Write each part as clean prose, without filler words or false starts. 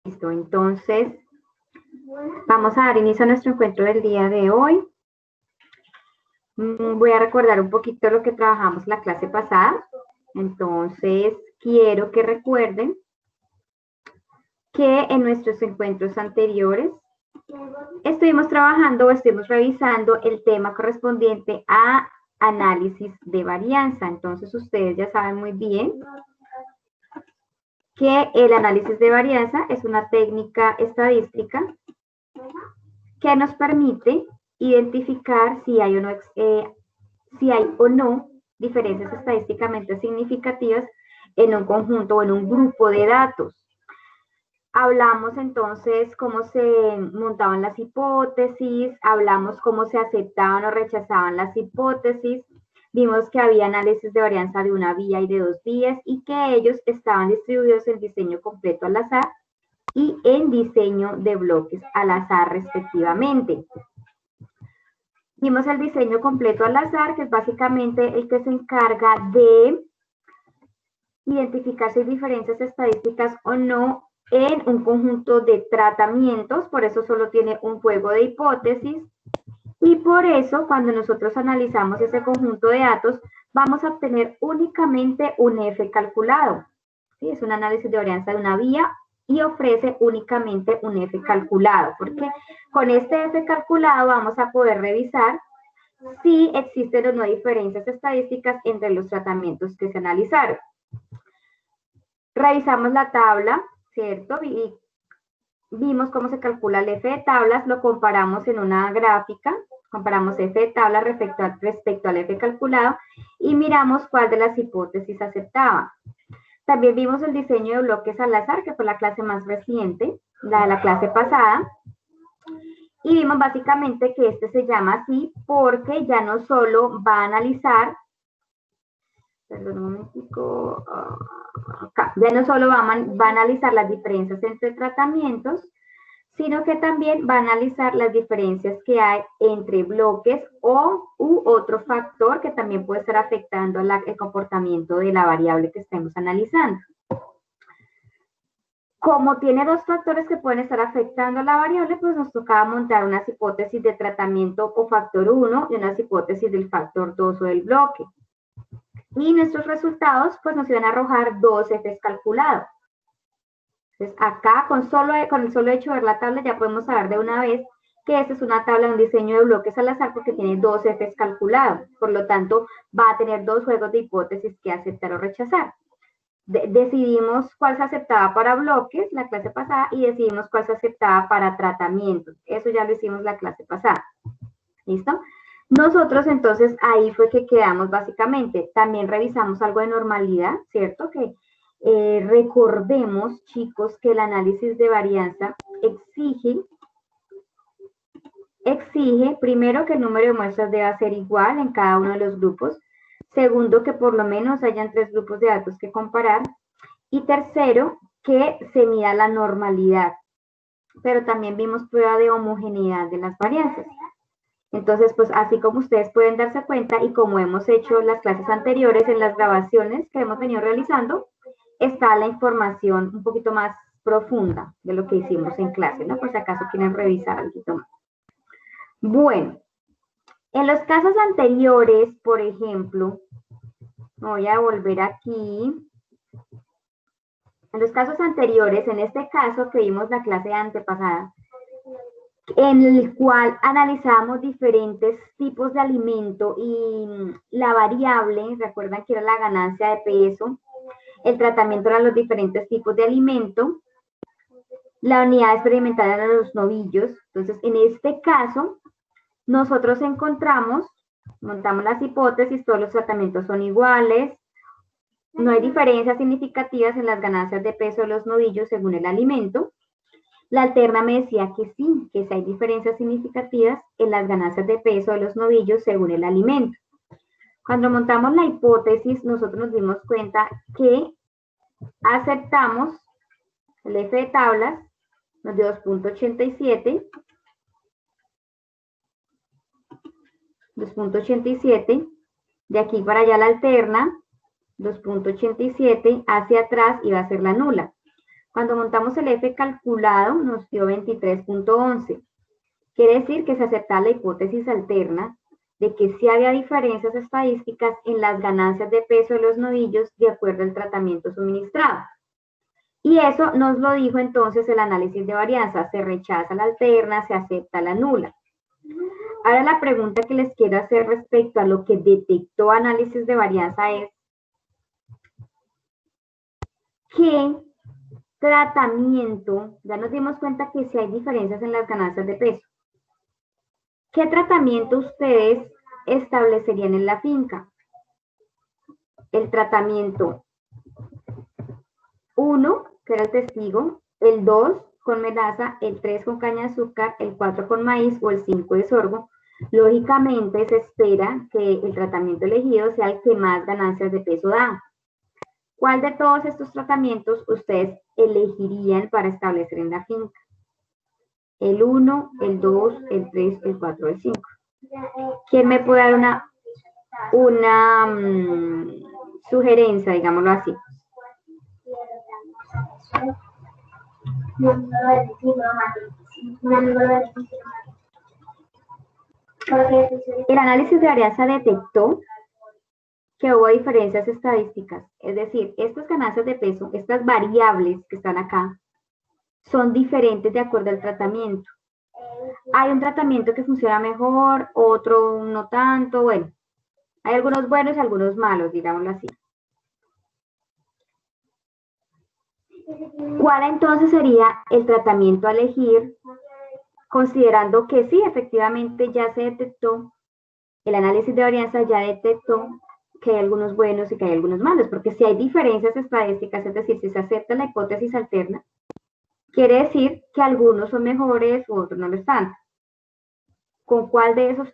Listo, entonces vamos a dar inicio a nuestro encuentro del día de hoy. Voy a recordar un poquito lo que trabajamos la clase pasada. Entonces, quiero que recuerden que en nuestros encuentros anteriores estuvimos trabajando o estuvimos revisando el tema correspondiente a análisis de varianza. Entonces, ustedes ya saben muy bien que el análisis de varianza es una técnica estadística que nos permite identificar si hay o no diferencias estadísticamente significativas en un conjunto o en un grupo de datos. Hablamos entonces cómo se montaban las hipótesis, hablamos cómo se aceptaban o rechazaban las hipótesis, vimos que había análisis de varianza de una vía y de dos vías y que ellos estaban distribuidos en diseño completo al azar y en diseño de bloques al azar respectivamente. Vimos el diseño completo al azar, que es básicamente el que se encarga de identificar si hay diferencias estadísticas o no en un conjunto de tratamientos, por eso solo tiene un juego de hipótesis, y por eso cuando nosotros analizamos ese conjunto de datos, vamos a obtener únicamente un F calculado. ¿Sí? Es un análisis de varianza de una vía y ofrece únicamente un F calculado, porque con este F calculado vamos a poder revisar si existen o no diferencias estadísticas entre los tratamientos que se analizaron. Revisamos la tabla, ¿cierto? Y vimos cómo se calcula el F de tablas, lo comparamos en una gráfica, comparamos F de tabla respecto al F calculado y miramos cuál de las hipótesis aceptaba. También vimos el diseño de bloques al azar, que fue la clase más reciente, la de la clase pasada. Y vimos básicamente que este se llama así porque ya no solo va a analizar, perdón un momentico, acá, ya no solo va a analizar las diferencias entre tratamientos, sino que también va a analizar las diferencias que hay entre bloques u otro factor que también puede estar afectando el comportamiento de la variable que estemos analizando. Como tiene dos factores que pueden estar afectando a la variable, pues nos tocaba montar unas hipótesis de tratamiento o factor 1 y unas hipótesis del factor 2 o del bloque. Y nuestros resultados pues nos iban a arrojar dos Fs calculados. Entonces acá con el solo hecho de ver la tabla ya podemos saber de una vez que esta es una tabla de un diseño de bloques al azar porque tiene dos Fs calculados. Por lo tanto va a tener dos juegos de hipótesis que aceptar o rechazar. Decidimos cuál se aceptaba para bloques la clase pasada y decidimos cuál se aceptaba para tratamientos. Eso ya lo hicimos la clase pasada. ¿Listo? Nosotros entonces ahí fue que quedamos básicamente. También revisamos algo de normalidad, ¿cierto? Que recordemos, chicos, que el análisis de varianza exige primero que el número de muestras deba ser igual en cada uno de los grupos. Segundo, que por lo menos hayan 3 grupos de datos que comparar. Y tercero, que se mida la normalidad. Pero también vimos prueba de homogeneidad de las varianzas. Entonces, pues así como ustedes pueden darse cuenta y como hemos hecho en las clases anteriores, en las grabaciones que hemos venido realizando, está la información un poquito más profunda de lo que hicimos en clase, ¿no? Por si acaso quieren revisar algo más. Bueno, en los casos anteriores, por ejemplo, voy a volver aquí. En los casos anteriores, en este caso que vimos la clase antepasada, en el cual analizamos diferentes tipos de alimento y la variable, recuerdan que era la ganancia de peso, el tratamiento eran los diferentes tipos de alimento, la unidad experimental eran los novillos. Entonces, en este caso, nosotros montamos las hipótesis, todos los tratamientos son iguales, no hay diferencias significativas en las ganancias de peso de los novillos según el alimento. La alterna me decía que sí, que sí hay diferencias significativas en las ganancias de peso de los novillos según el alimento. Cuando montamos la hipótesis, nosotros nos dimos cuenta que aceptamos el F de tablas, nos dio 2.87, 2.87, de aquí para allá la alterna, 2.87, hacia atrás iba a ser la nula. Cuando montamos el F calculado nos dio 23.11. Quiere decir que se acepta la hipótesis alterna de que sí había diferencias estadísticas en las ganancias de peso de los novillos de acuerdo al tratamiento suministrado. Y eso nos lo dijo entonces el análisis de varianza. Se rechaza la alterna, se acepta la nula. Ahora la pregunta que les quiero hacer respecto a lo que detectó análisis de varianza es ¿qué tratamiento? Ya nos dimos cuenta que sí hay diferencias en las ganancias de peso. ¿Qué tratamiento ustedes establecerían en la finca? El tratamiento 1, que era el testigo, el 2 con melaza, el 3 con caña de azúcar, el 4 con maíz o el 5 de sorgo. Lógicamente se espera que el tratamiento elegido sea el que más ganancias de peso da. ¿Cuál de todos estos tratamientos ustedes elegirían para establecer en la finca? El 1, el 2, el 3, el 4, el 5. ¿Quién me puede dar una sugerencia, digámoslo así? El análisis de varianza detectó que hubo diferencias estadísticas, es decir, estas ganancias de peso, estas variables que están acá, son diferentes de acuerdo al tratamiento. Hay un tratamiento que funciona mejor, otro no tanto, bueno, hay algunos buenos y algunos malos, digámoslo así. ¿Cuál entonces sería el tratamiento a elegir, considerando que sí, efectivamente ya se detectó, el análisis de varianza ya detectó que hay algunos buenos y que hay algunos malos, porque si hay diferencias estadísticas, es decir, si se acepta la hipótesis alterna, quiere decir que algunos son mejores u otros no lo están. ¿Con cuál de esos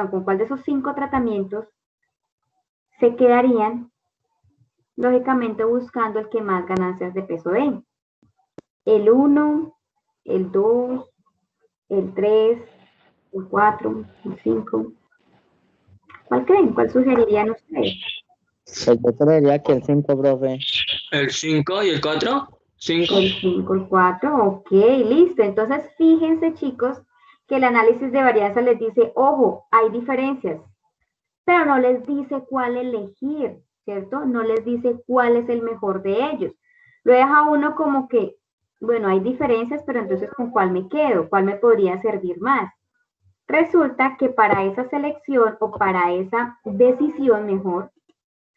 con cuál de esos 5 tratamientos se quedarían? Lógicamente buscando el que más ganancias de peso dé. El 1, el 2, el 3, el 4, el 5. ¿Cuál creen? ¿Cuál sugerirían ustedes? Pues yo creería que el 5, profe. ¿El 5 y el 4? 5. El 5, el 4, ok, listo. Entonces, fíjense, chicos, que el análisis de varianza les dice, ojo, hay diferencias, pero no les dice cuál elegir, ¿cierto? No les dice cuál es el mejor de ellos. Lo deja uno como que, bueno, hay diferencias, pero entonces ¿con cuál me quedo? ¿Cuál me podría servir más? Resulta que para esa selección o para esa decisión mejor,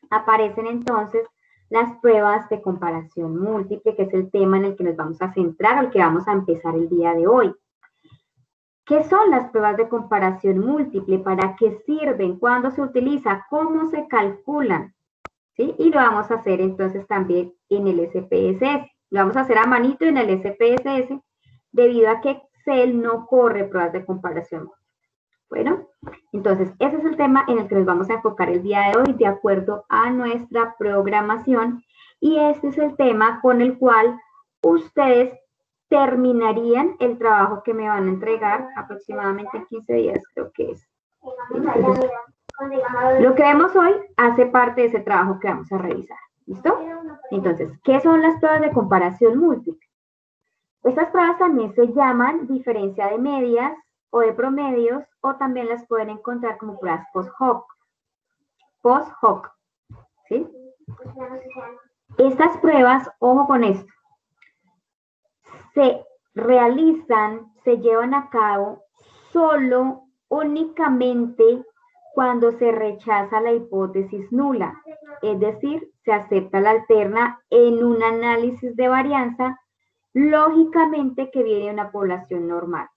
aparecen entonces las pruebas de comparación múltiple, que es el tema en el que nos vamos a centrar o el que vamos a empezar el día de hoy. ¿Qué son las pruebas de comparación múltiple? ¿Para qué sirven? ¿Cuándo se utiliza? ¿Cómo se calculan? ¿Sí? Y lo vamos a hacer entonces también en el SPSS. Lo vamos a hacer a manito en el SPSS debido a que Excel no corre pruebas de comparación múltiple. Bueno, entonces ese es el tema en el que nos vamos a enfocar el día de hoy de acuerdo a nuestra programación y este es el tema con el cual ustedes terminarían el trabajo que me van a entregar aproximadamente en 15 días, creo que es. Entonces, lo que vemos hoy hace parte de ese trabajo que vamos a revisar. ¿Listo? Entonces, ¿qué son las pruebas de comparación múltiple? Estas pruebas también se llaman diferencia de medias o de promedios o también las pueden encontrar como pruebas post-hoc. Post-hoc. ¿Sí? Estas pruebas, ojo con esto, se realizan, se llevan a cabo solo, únicamente cuando se rechaza la hipótesis nula, es decir, se acepta la alterna en un análisis de varianza, lógicamente que viene de una población normal.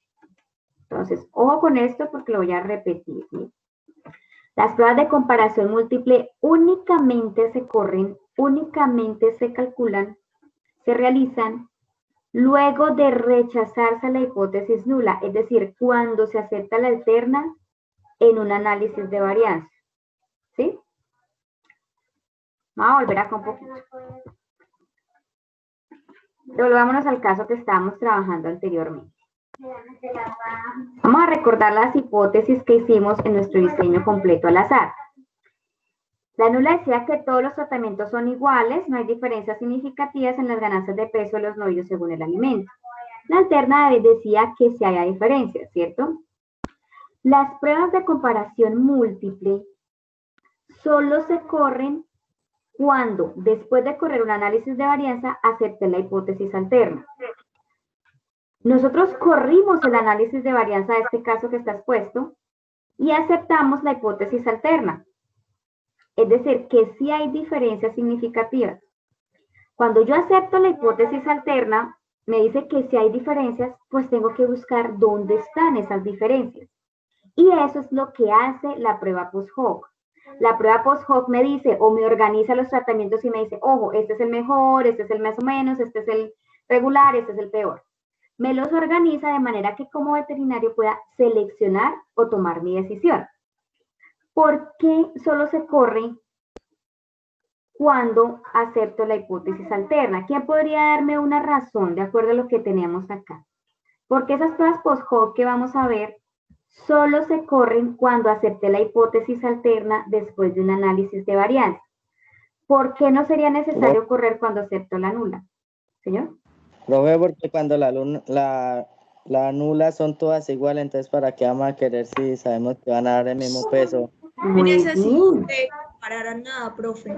Entonces, ojo con esto porque lo voy a repetir. ¿Sí? Las pruebas de comparación múltiple únicamente se corren, únicamente se calculan, se realizan luego de rechazarse la hipótesis nula, es decir, cuando se acepta la alterna en un análisis de varianza. ¿Sí? Vamos a volver acá un poquito. Volvámonos al caso que estábamos trabajando anteriormente. Vamos a recordar las hipótesis que hicimos en nuestro diseño completo al azar. La nula decía que todos los tratamientos son iguales, no hay diferencias significativas en las ganancias de peso de los novillos según el alimento. La alterna decía que sí haya diferencias, ¿cierto? Las pruebas de comparación múltiple solo se corren cuando, después de correr un análisis de varianza, acepte la hipótesis alterna. Nosotros corrimos el análisis de varianza de este caso que está expuesto y aceptamos la hipótesis alterna. Es decir, que sí hay diferencias significativas. Cuando yo acepto la hipótesis alterna, me dice que si hay diferencias, pues tengo que buscar dónde están esas diferencias. Y eso es lo que hace la prueba post-hoc. La prueba post-hoc me dice, o me organiza los tratamientos y me dice, ojo, este es el mejor, este es el más o menos, este es el regular, este es el peor. Me los organiza de manera que como veterinario pueda seleccionar o tomar mi decisión. ¿Por qué solo se corre cuando acepto la hipótesis alterna? ¿Quién podría darme una razón de acuerdo a lo que teníamos acá? Porque esas pruebas post-hoc que vamos a ver solo se corren cuando acepte la hipótesis alterna después de un análisis de varianza. ¿Por qué no sería necesario correr cuando acepto la nula? ¿Señor? Profe, porque cuando la nula son todas iguales, entonces ¿para qué vamos a querer si sabemos que van a dar el mismo peso? Muy bien. Comparar nada, profe.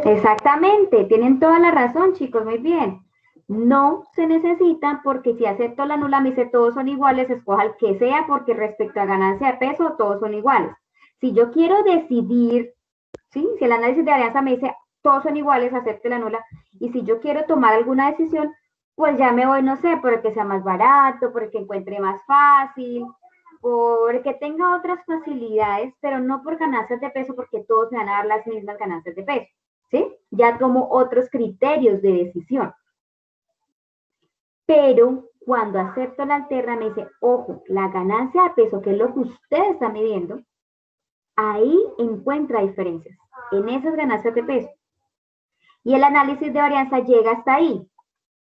Exactamente, tienen toda la razón, chicos, muy bien. No se necesitan porque si acepto la nula me dice todos son iguales, escoja el que sea porque respecto a ganancia de peso todos son iguales. Si yo quiero decidir, ¿sí? Si el análisis de varianza me dice todos son iguales, acepte la nula. Y si yo quiero tomar alguna decisión, pues ya me voy, no sé, por el que sea más barato, por el que encuentre más fácil, porque tenga otras facilidades, pero no por ganancias de peso, porque todos me van a dar las mismas ganancias de peso, ¿sí? Ya tomo otros criterios de decisión. Pero cuando acepto la alterna me dice, ojo, la ganancia de peso, que es lo que usted está midiendo, ahí encuentra diferencias, en esas ganancias de peso. Y el análisis de varianza llega hasta ahí.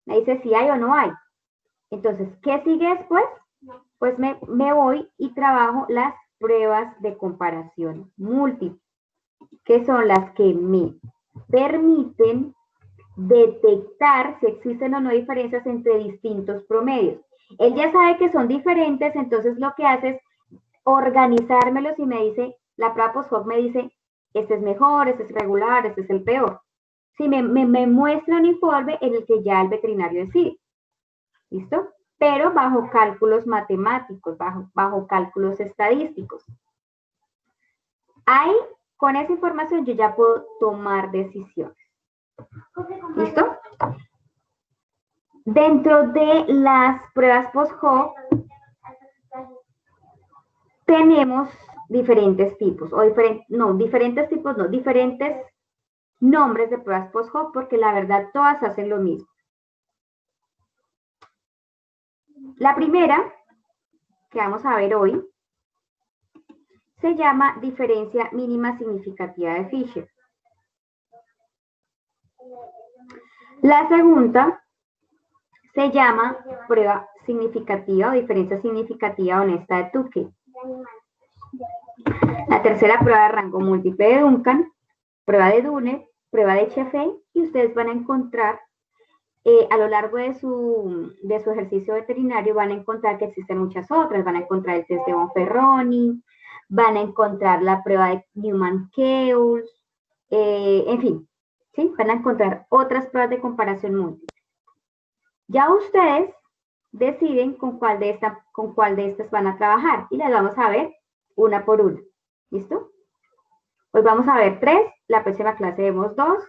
Me dice si hay o no hay. Entonces, ¿qué sigue después? Pues me voy y trabajo las pruebas de comparación múltiple, que son las que me permiten detectar si existen o no diferencias entre distintos promedios. Él ya sabe que son diferentes, entonces lo que hace es organizármelos y me dice, la prueba post-hoc me dice, este es mejor, este es regular, este es el peor. Sí, me muestra un informe en el que ya el veterinario decide. ¿Listo? Pero bajo cálculos matemáticos, bajo cálculos estadísticos. Ahí, con esa información, yo ya puedo tomar decisiones. ¿Listo? Dentro de las pruebas post-hoc, tenemos diferentes tipos, diferentes nombres de pruebas post-hoc, porque la verdad todas hacen lo mismo. La primera, que vamos a ver hoy, se llama diferencia mínima significativa de Fisher. La segunda se llama prueba significativa o diferencia significativa honesta de Tukey. La tercera, prueba de rango múltiple de Duncan, prueba de Duner, prueba de Chefei, y ustedes van a encontrar a lo largo de su ejercicio veterinario van a encontrar que existen muchas otras, van a encontrar el test de Bonferroni, van a encontrar la prueba de Newman-Keuls, en fin, ¿sí? Van a encontrar otras pruebas de comparación múltiple. Ya ustedes deciden con cuál de estas van a trabajar y las vamos a ver una por una. ¿Listo? Hoy vamos a ver 3, la próxima clase vemos 2.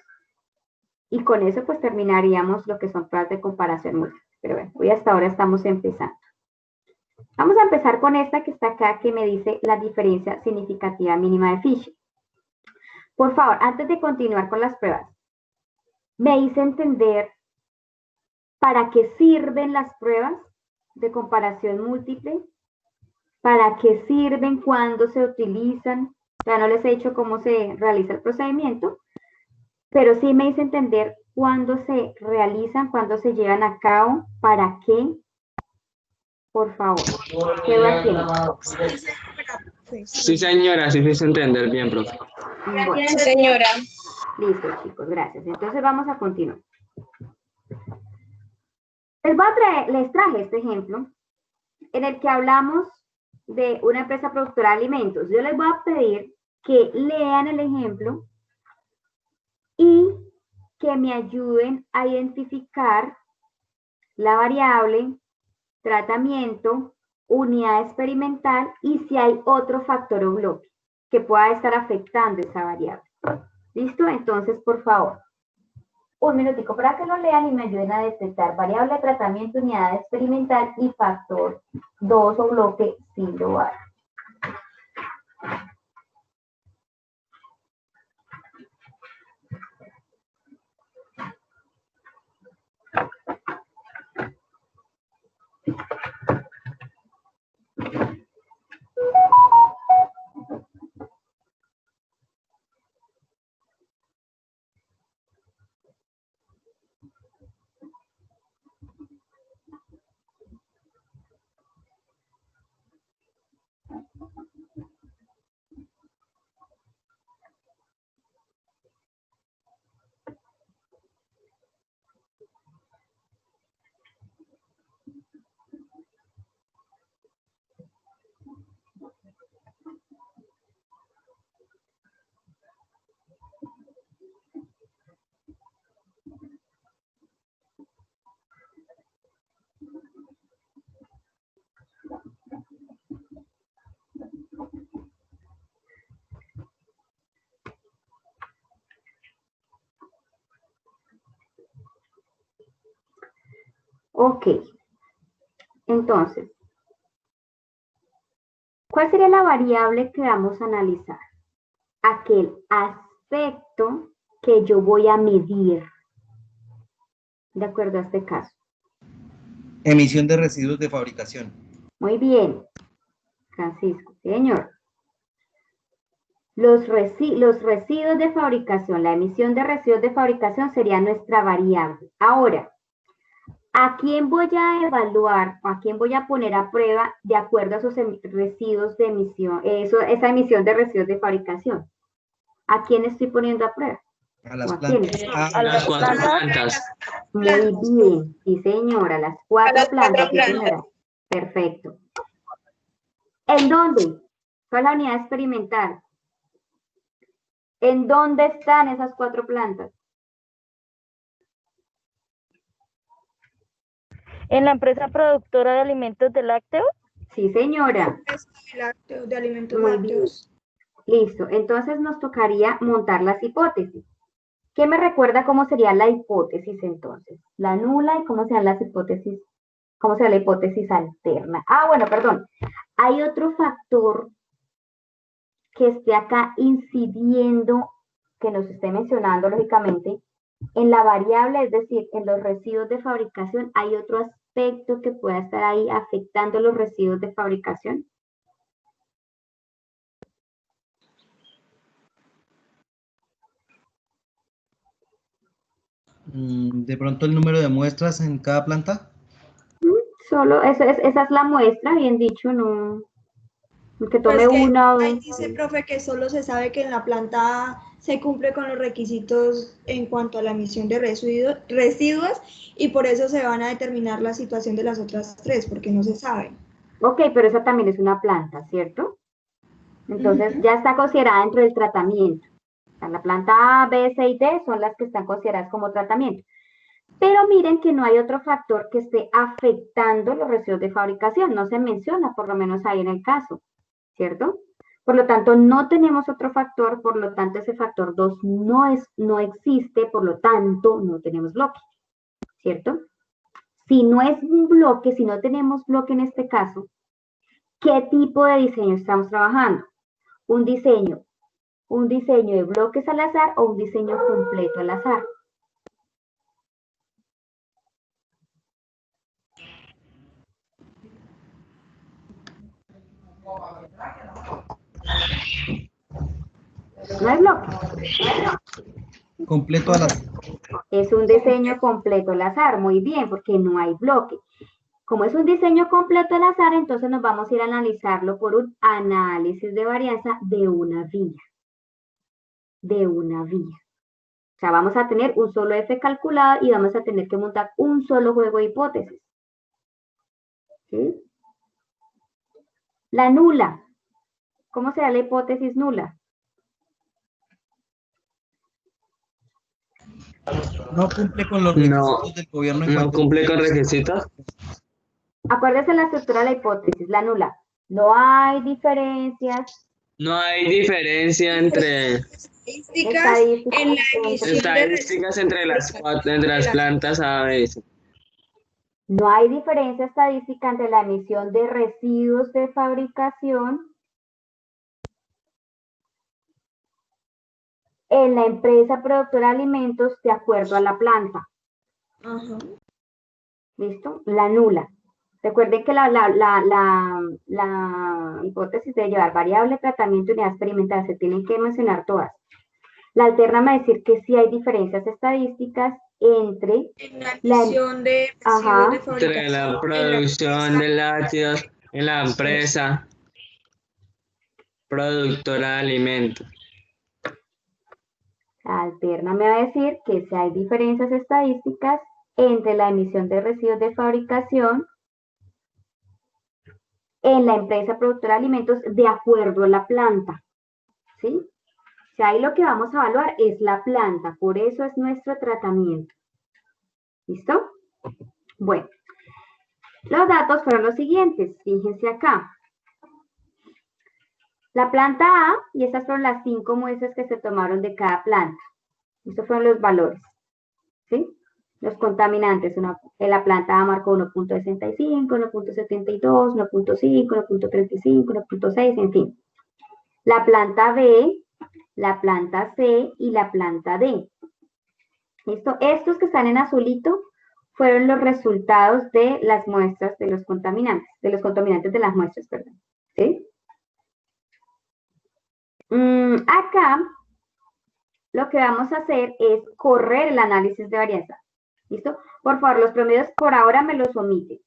Y con eso pues terminaríamos lo que son pruebas de comparación múltiple. Pero bueno, hoy hasta ahora estamos empezando. Vamos a empezar con esta que está acá, que me dice la diferencia significativa mínima de Fisher. Por favor, antes de continuar con las pruebas, me hice entender para qué sirven las pruebas de comparación múltiple, para qué sirven, cuándo se utilizan. Ya no les he dicho cómo se realiza el procedimiento, pero sí me hice entender cuándo se realizan, cuándo se llevan a cabo, para qué. Por favor, quedo haciendo. Sí, señora, sí se entender bien, profe. Bueno, Sí, señora. listo, chicos, gracias. Entonces vamos a continuar. Les traje este ejemplo en el que hablamos de una empresa productora de alimentos. Yo les voy a pedir que lean el ejemplo y que me ayuden a identificar la variable, tratamiento, unidad experimental y si hay otro factor o bloque que pueda estar afectando esa variable. ¿Listo? Entonces, por favor, un minutico para que lo lean y me ayuden a detectar variable de tratamiento, unidad experimental y factor 2 o bloque si lo hay. Ok, entonces, ¿cuál sería la variable que vamos a analizar? Aquel aspecto que yo voy a medir, de acuerdo a este caso. Emisión de residuos de fabricación. Muy bien, Francisco, señor. Los residuos de fabricación, la emisión de residuos de fabricación sería nuestra variable. Ahora, ¿a quién voy a evaluar o a quién voy a poner a prueba de acuerdo a esos residuos de emisión, esa emisión de residuos de fabricación? ¿A quién estoy poniendo a prueba? A las ¿O a quiénes? plantas. A Las 4 plantas. Muy bien, sí señora, las cuatro las plantas, cuatro sí señora. Perfecto. ¿En dónde? ¿Cuál es la unidad experimental? ¿En dónde están esas 4 plantas? ¿En la empresa productora de alimentos de lácteos? Sí señora. De alimentos Muy lácteos. Listo, entonces nos tocaría montar las hipótesis. ¿Qué me recuerda cómo sería la hipótesis entonces? La nula y cómo serían las hipótesis, cómo sería la hipótesis alterna. Ah, bueno, perdón. Hay otro factor que esté acá incidiendo, que nos esté mencionando lógicamente, en la variable, es decir, en los residuos de fabricación, ¿hay otro aspecto que pueda estar ahí afectando los residuos de fabricación? De pronto el número de muestras en cada planta. Solo, esa es la muestra, bien dicho, no, que tome Pues que una o ahí dos. dice, profe, que solo se sabe que en la planta se cumple con los requisitos en cuanto a la emisión de residuos y por eso se van a determinar la situación de las otras 3, porque no se sabe. Ok, pero esa también es una planta, ¿cierto? Entonces ya está considerada dentro del tratamiento. O sea, la planta A, B, C y D son las que están consideradas como tratamiento. Pero miren que no hay otro factor que esté afectando los residuos de fabricación. No se menciona, por lo menos ahí en el caso, ¿cierto? Por lo tanto, no tenemos otro factor, por lo tanto, ese factor 2 no existe, por lo tanto, no tenemos bloque, ¿cierto? Si no es un bloque, si no tenemos bloque en este caso, ¿qué tipo de diseño estamos trabajando? Un diseño de bloques al azar o un diseño completo al azar. No hay bloque. Completo a las. Es un diseño completo al azar, muy bien, porque no hay bloque. Como es un diseño completo al azar, entonces nos vamos a ir a analizarlo por un análisis de varianza de una vía. De una vía. O sea, vamos a tener un solo F calculado y vamos a tener que montar un solo juego de hipótesis. ¿Sí? La nula. ¿Cómo será la hipótesis nula? No cumple con los No, requisitos del gobierno en no cuanto cumple con requisitos. Acuérdense la estructura de la hipótesis, la nula. No hay diferencias No hay diferencia entre Estadísticas en la emisión de estadísticas entre las plantas A, B y C. No hay diferencia estadística entre la emisión de residuos de fabricación en la empresa productora de alimentos de acuerdo a la planta. Ajá. ¿Listo? La nula. Recuerden que la hipótesis de llevar variable, tratamiento y unidad experimental, se tienen que mencionar todas. La alterna me decir que sí hay diferencias estadísticas entre En la emisión de Ajá. residuos de fabricación. Entre la producción de lácteos en la empresa productora de alimentos. La alterna me va a decir que si hay diferencias estadísticas entre la emisión de residuos de fabricación en la empresa productora de alimentos de acuerdo a la planta. ¿Sí? O sea, ahí lo que vamos a evaluar es la planta, por eso es nuestro tratamiento. ¿Listo? Bueno, los datos fueron los siguientes, fíjense acá. La planta A, y estas fueron las 5 muestras que se tomaron de cada planta. Estos fueron los valores, ¿sí? Los contaminantes, la planta A marcó 1.65, 1.72, 1.5, 1.35, 1.6, en fin. La planta B, la planta C y la planta D. ¿Listo? Estos que están en azulito fueron los resultados de las muestras de los contaminantes de las muestras, perdón. ¿Sí? Acá lo que vamos a hacer es correr el análisis de varianza. ¿Listo? Por favor, los promedios por ahora me los omiten.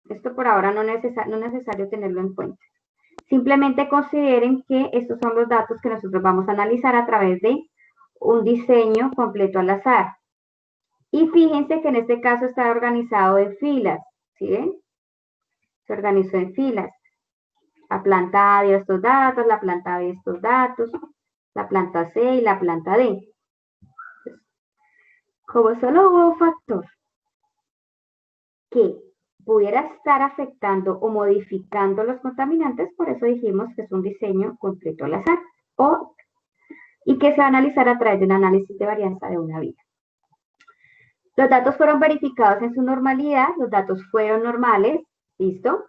Esto por ahora no es necesario tenerlo en cuenta. Simplemente consideren que estos son los datos que nosotros vamos a analizar a través de un diseño completo al azar. Y fíjense que en este caso está organizado en filas. ¿Sí ven? Se organizó en filas. La planta A dio estos datos, la planta B estos datos, la planta C y la planta D. Como solo hubo un factor que pudiera estar afectando o modificando los contaminantes, por eso dijimos que es un diseño completo al azar, y que se va a analizar a través de un análisis de varianza de una vía. Los datos fueron verificados en su normalidad, los datos fueron normales, ¿listo?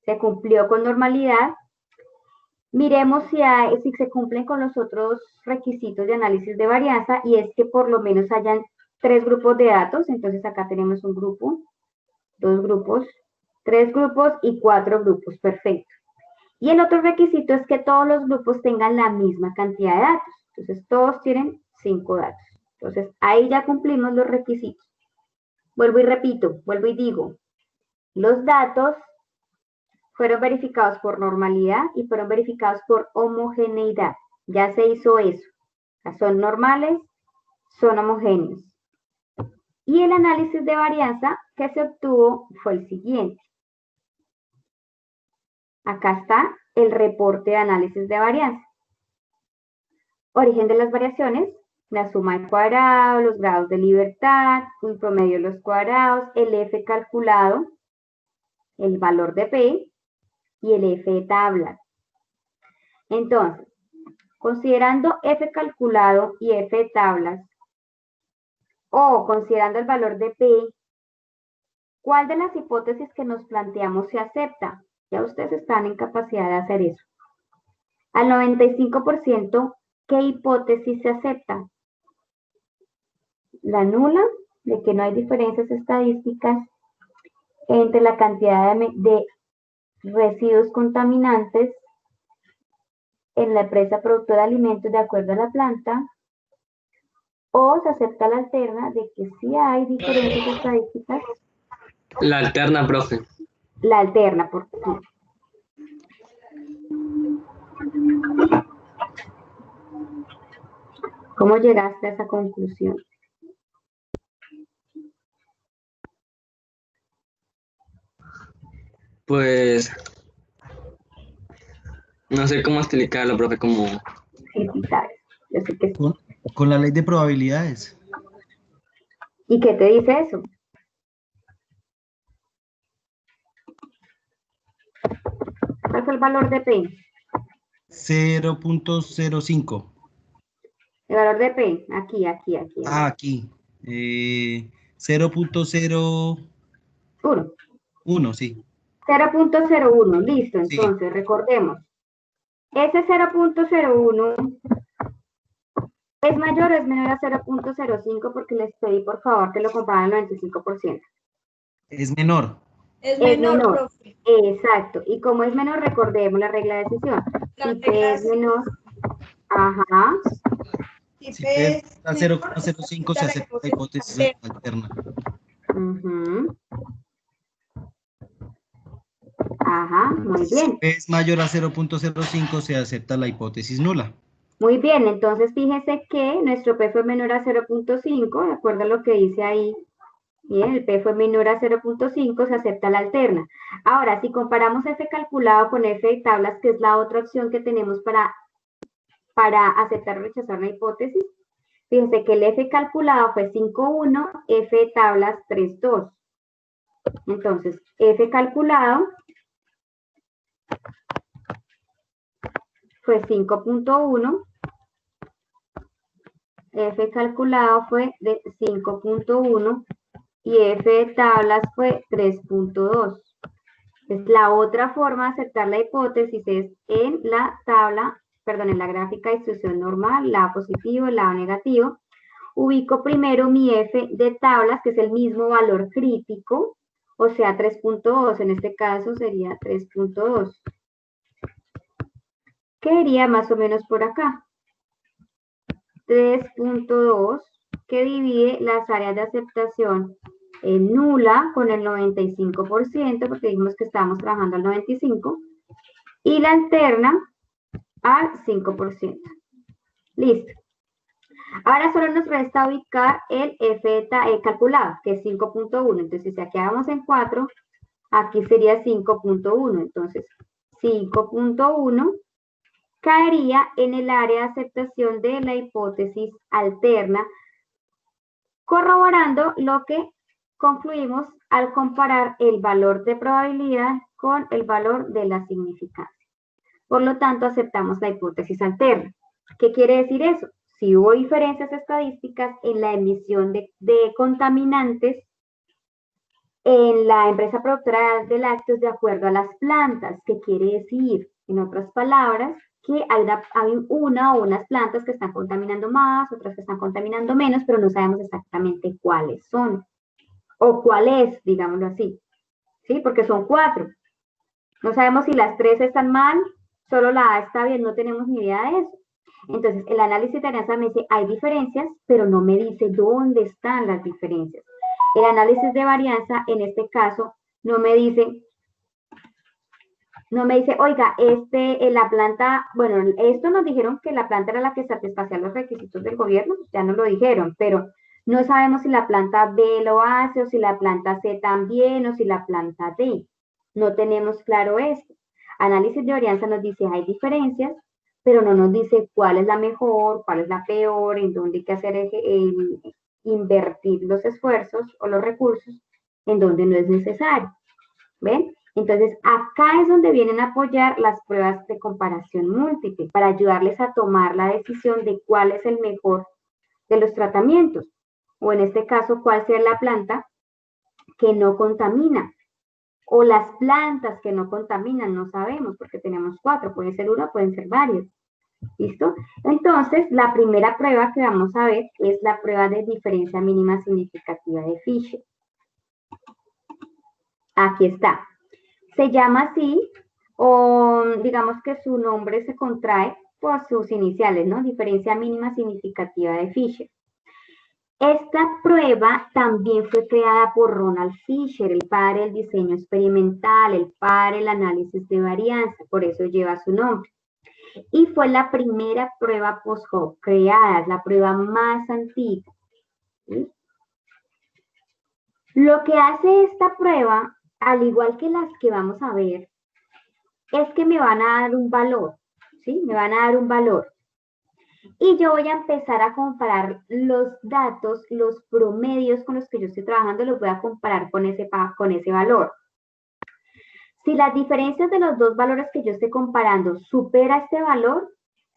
Se cumplió con normalidad. Miremos si se cumplen con los otros requisitos de análisis de varianza, y es que por lo menos hayan 3 grupos de datos. Entonces acá tenemos un grupo, 2 grupos, 3 grupos y 4 grupos, perfecto. Y el otro requisito es que todos los grupos tengan la misma cantidad de datos. Entonces todos tienen 5 datos. Entonces ahí ya cumplimos los requisitos. Vuelvo y repito, vuelvo y digo, los datos fueron verificados por normalidad y fueron verificados por homogeneidad. Ya se hizo eso. O sea, son normales, son homogéneos. Y el análisis de varianza que se obtuvo fue el siguiente. Acá está el reporte de análisis de varianza. Origen de las variaciones, la suma de cuadrados, los grados de libertad, un promedio de los cuadrados, el F calculado, el valor de P y el F de tabla. Entonces, considerando F calculado y F de tablas, o considerando el valor de P, ¿cuál de las hipótesis que nos planteamos se acepta? Ya ustedes están en capacidad de hacer eso. Al 95%, ¿qué hipótesis se acepta? La nula, de que no hay diferencias estadísticas entre la cantidad de residuos contaminantes en la empresa productora de alimentos de acuerdo a la planta, o se acepta la alterna de que sí hay diferencias estadísticas. La alterna, profe. la alterna, por aquí. ¿Cómo llegaste a esa conclusión? Pues no sé cómo explicarlo, profe, como Sí, sí, sabes. Yo sé que sí. Con la ley de probabilidades. ¿Y qué te dice eso? ¿Cuál fue el valor de P? 0.05. El valor de P, aquí. Ah, aquí. 0.01, 1. sí. 0.01, listo, Sí. entonces recordemos. Ese 0.01 es mayor o es menor a 0.05 porque les pedí por favor que lo comparen al 95%. Es menor. Es Es menor, menor, profe. exacto. Y como es menor, recordemos la regla de decisión. La Si P regla es es, menor, ajá, si Si P P es es a menor, 0.05, se acepta la acepta la hipótesis hipótesis alterna. alterna. ujú, ajá, muy Si bien. P es mayor a 0.05, se acepta la hipótesis nula. Muy bien, entonces fíjese que nuestro P fue menor a 0.5, de acuerdo a lo que dice ahí. Bien, el P fue menor a 0.5, se acepta la alterna. Ahora, si comparamos F calculado con F de tablas, que es la otra opción que tenemos para aceptar o rechazar una hipótesis, fíjense que el F calculado fue 5.1, F de tablas 3.2. Entonces, F calculado fue 5.1, F calculado fue de 5.1 y F de tablas fue 3.2. Es la otra forma de aceptar la hipótesis es en la tabla, perdón, en la gráfica de distribución normal, lado positivo, lado negativo. Ubico primero mi F de tablas, que es el mismo valor crítico, o sea, 3.2, en este caso sería 3.2. ¿Qué iría más o menos por acá? 3.2, que divide las áreas de aceptación en nula con el 95%, porque dijimos que estábamos trabajando al 95%, y la alterna al 5%. Listo. Ahora solo nos resta ubicar el F calculado, que es 5.1. Entonces, si aquí vamos en 4, aquí sería 5.1. Entonces, 5.1 caería en el área de aceptación de la hipótesis alterna, corroborando lo que concluimos al comparar el valor de probabilidad con el valor de la significancia. Por lo tanto, aceptamos la hipótesis alterna. ¿Qué quiere decir eso? Si hubo diferencias estadísticas en la emisión de contaminantes en la empresa productora de lácteos de acuerdo a las plantas, ¿qué quiere decir? En otras palabras, que hay una o unas plantas que están contaminando más, otras que están contaminando menos, pero no sabemos exactamente cuáles son. O cuál es, digámoslo así. ¿Sí? Porque son 4. No sabemos si las 3 están mal, solo la A está bien, no tenemos ni idea de eso. Entonces, el análisis de varianza me dice, hay diferencias, pero no me dice dónde están las diferencias. El análisis de varianza, en este caso, no me dice, oiga, la planta, bueno, esto nos dijeron que la planta era la que satisfacía los requisitos del gobierno, ya nos lo dijeron, pero no sabemos si la planta B lo hace, o si la planta C también, o si la planta D. No tenemos claro esto. Análisis de varianza nos dice, hay diferencias, pero no nos dice cuál es la mejor, cuál es la peor, en dónde hay que hacer invertir los esfuerzos o los recursos, en donde no es necesario. ¿Ven? Entonces, acá es donde vienen a apoyar las pruebas de comparación múltiple, para ayudarles a tomar la decisión de cuál es el mejor de los tratamientos, o en este caso, cuál sea la planta que no contamina, o las plantas que no contaminan, no sabemos, porque tenemos 4, puede ser una, pueden ser varias. ¿Listo? Entonces, la primera prueba que vamos a ver es la prueba de diferencia mínima significativa de Fisher. Aquí está. Se llama así, o digamos que su nombre se contrae por sus iniciales, ¿no? Diferencia mínima significativa de Fisher. Esta prueba también fue creada por Ronald Fisher, el padre del diseño experimental, el padre del análisis de varianza, por eso lleva su nombre. Y fue la primera prueba post-hoc creada, la prueba más antigua. ¿Sí? Lo que hace esta prueba, al igual que las que vamos a ver, es que me van a dar un valor, ¿sí? Me van a dar un valor. Y yo voy a empezar a comparar los datos, los promedios con los que yo estoy trabajando, los voy a comparar con ese valor. Si las diferencias de los dos valores que yo estoy comparando supera este valor,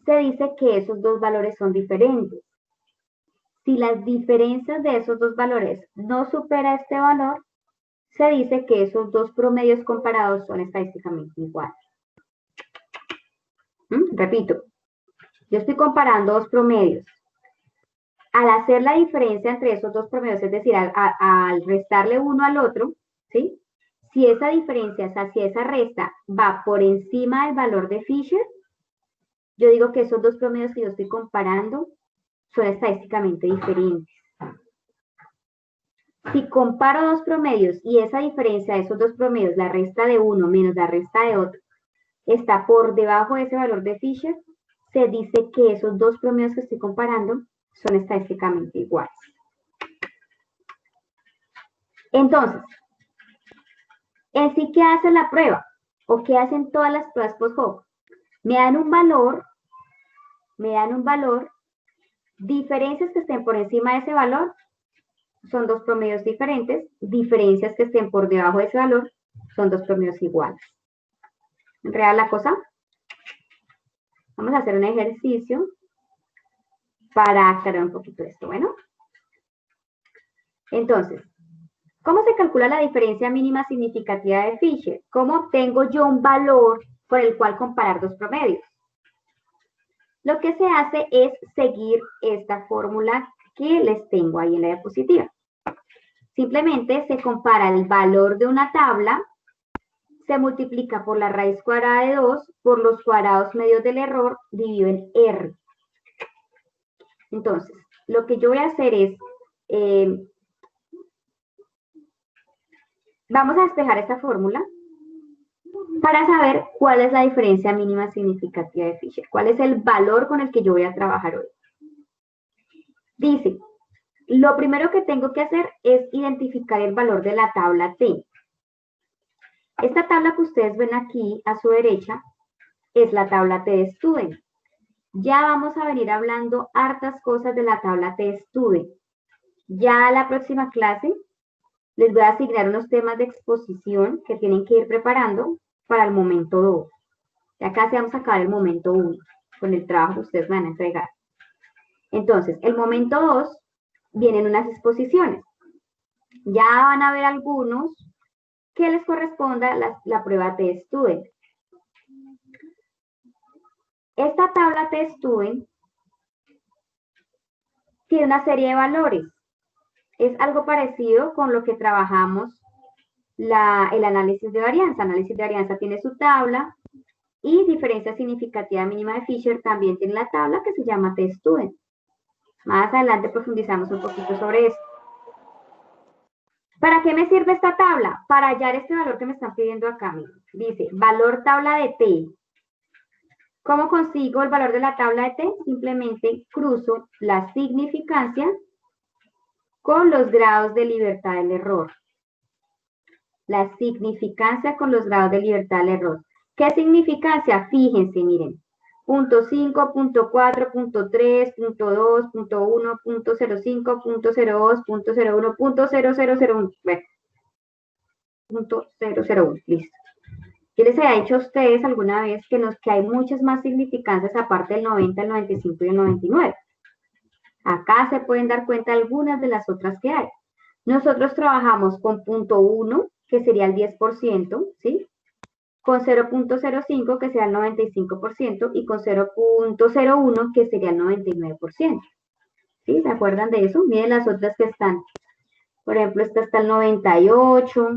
se dice que esos dos valores son diferentes. Si las diferencias de esos dos valores no supera este valor, se dice que esos dos promedios comparados son estadísticamente iguales. Repito, yo estoy comparando dos promedios. Al hacer la diferencia entre esos dos promedios, es decir, al restarle uno al otro, ¿sí? Si esa diferencia, o sea, si esa resta va por encima del valor de Fisher, yo digo que esos dos promedios que yo estoy comparando son estadísticamente diferentes. Si comparo dos promedios y esa diferencia de esos dos promedios, la resta de uno menos la resta de otro, está por debajo de ese valor de Fisher, se dice que esos dos promedios que estoy comparando son estadísticamente iguales. Entonces, ¿en sí qué hace la prueba? ¿O qué hacen todas las pruebas post-hoc? Me dan un valor, diferencias que estén por encima de ese valor, son dos promedios diferentes, diferencias que estén por debajo de ese valor, son dos promedios iguales. ¿Real la cosa? Vamos a hacer un ejercicio para aclarar un poquito esto, ¿bueno? Entonces, ¿cómo se calcula la diferencia mínima significativa de Fisher? ¿Cómo obtengo yo un valor por el cual comparar dos promedios? Lo que se hace es seguir esta fórmula que les tengo ahí en la diapositiva. Simplemente se compara el valor de una tabla, se multiplica por la raíz cuadrada de 2 por los cuadrados medios del error dividido en R. Entonces, lo que yo voy a hacer es, vamos a despejar esta fórmula para saber cuál es la diferencia mínima significativa de Fisher, cuál es el valor con el que yo voy a trabajar hoy. Dice, lo primero que tengo que hacer es identificar el valor de la tabla T. Esta tabla que ustedes ven aquí a su derecha es la tabla T de Student. Ya vamos a venir hablando hartas cosas de la tabla T de Student. Ya la próxima clase les voy a asignar unos temas de exposición que tienen que ir preparando para el momento 2. Ya casi vamos a acabar el momento 1 con el trabajo que ustedes van a entregar. Entonces, el momento 2 vienen unas exposiciones. Ya van a ver algunos que les corresponda la prueba T-Student. Esta tabla T-Student tiene una serie de valores. Es algo parecido con lo que trabajamos el análisis de varianza. El análisis de varianza tiene su tabla y diferencia significativa mínima de Fisher también tiene la tabla que se llama T-Student. Más adelante profundizamos un poquito sobre eso. ¿Para qué me sirve esta tabla? Para hallar este valor que me están pidiendo acá. Miren. Dice, valor tabla de T. ¿Cómo consigo el valor de la tabla de T? Simplemente cruzo la significancia con los grados de libertad del error. La significancia con los grados de libertad del error. ¿Qué significancia? Fíjense, miren. Punto 5, punto 4, punto 3, punto 2, punto 1, punto 05, punto 02, punto 01, punto 0001. Bueno, punto 001, listo. Yo les había dicho a ustedes alguna vez que hay muchas más significancias aparte del 90, el 95 y el 99. Acá se pueden dar cuenta algunas de las otras que hay. Nosotros trabajamos con punto 1, que sería el 10%, ¿sí? Con 0.05, que sería el 95%, y con 0.01, que sería el 99%. ¿Sí? ¿Se acuerdan de eso? Miren las otras que están. Por ejemplo, esta está el 98.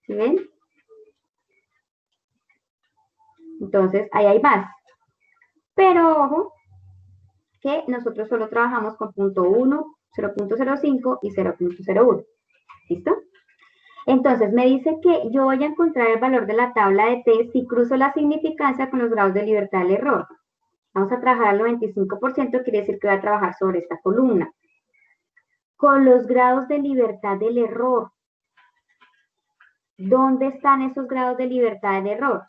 ¿Sí ven? Entonces, ahí hay más. Pero, ojo, que nosotros solo trabajamos con punto 1, 0.05 y 0.01. ¿Listo? Entonces, me dice que yo voy a encontrar el valor de la tabla de t si cruzo la significancia con los grados de libertad del error. Vamos a trabajar al 95%, quiere decir que voy a trabajar sobre esta columna. Con los grados de libertad del error. ¿Dónde están esos grados de libertad del error?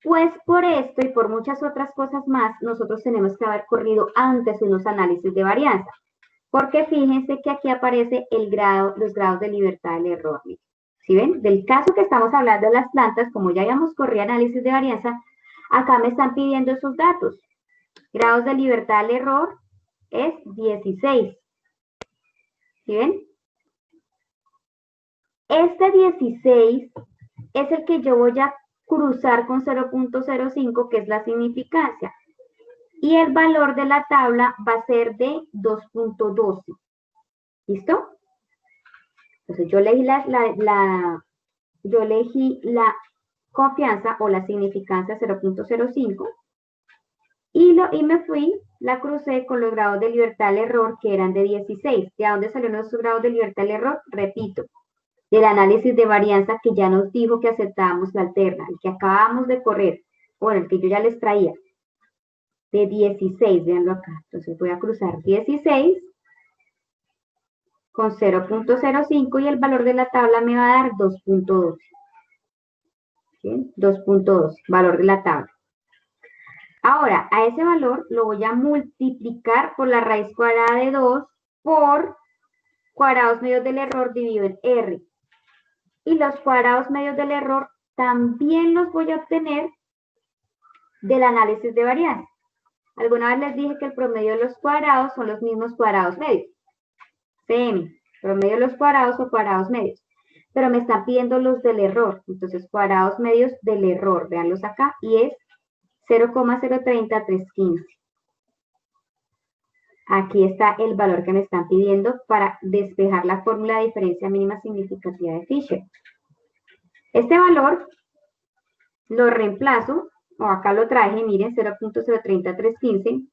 Pues por esto y por muchas otras cosas más, nosotros tenemos que haber corrido antes unos análisis de varianza. Porque fíjense que aquí aparece los grados de libertad del error. ¿Sí ven? Del caso que estamos hablando de las plantas, como ya habíamos corrido análisis de varianza, acá me están pidiendo esos datos. Grados de libertad del error es 16. ¿Sí ven? Este 16 es el que yo voy a cruzar con 0.05, que es la significancia. Y el valor de la tabla va a ser de 2.12. ¿Listo? Entonces yo elegí la confianza o la significancia 0.05 y me fui, la crucé con los grados de libertad del error que eran de 16. ¿De dónde salieron esos grados de libertad del error? Repito, del análisis de varianza que ya nos dijo que aceptábamos la alterna, el que acabamos de correr, bueno, el que yo ya les traía. De 16, véanlo acá. Entonces voy a cruzar 16 con 0.05 y el valor de la tabla me va a dar 2.12. ¿Sí? 2.12, valor de la tabla. Ahora, a ese valor lo voy a multiplicar por la raíz cuadrada de 2 por cuadrados medios del error dividido en R. Y los cuadrados medios del error también los voy a obtener del análisis de varianza. Alguna vez les dije que el promedio de los cuadrados son los mismos cuadrados medios. CM, promedio de los cuadrados o cuadrados medios. Pero me están pidiendo los del error. Entonces, cuadrados medios del error. Veanlos acá. Y es 0,030315. Aquí está el valor que me están pidiendo para despejar la fórmula de diferencia mínima significativa de Fisher. Este valor lo reemplazo. O acá lo traje, miren, 0.030315.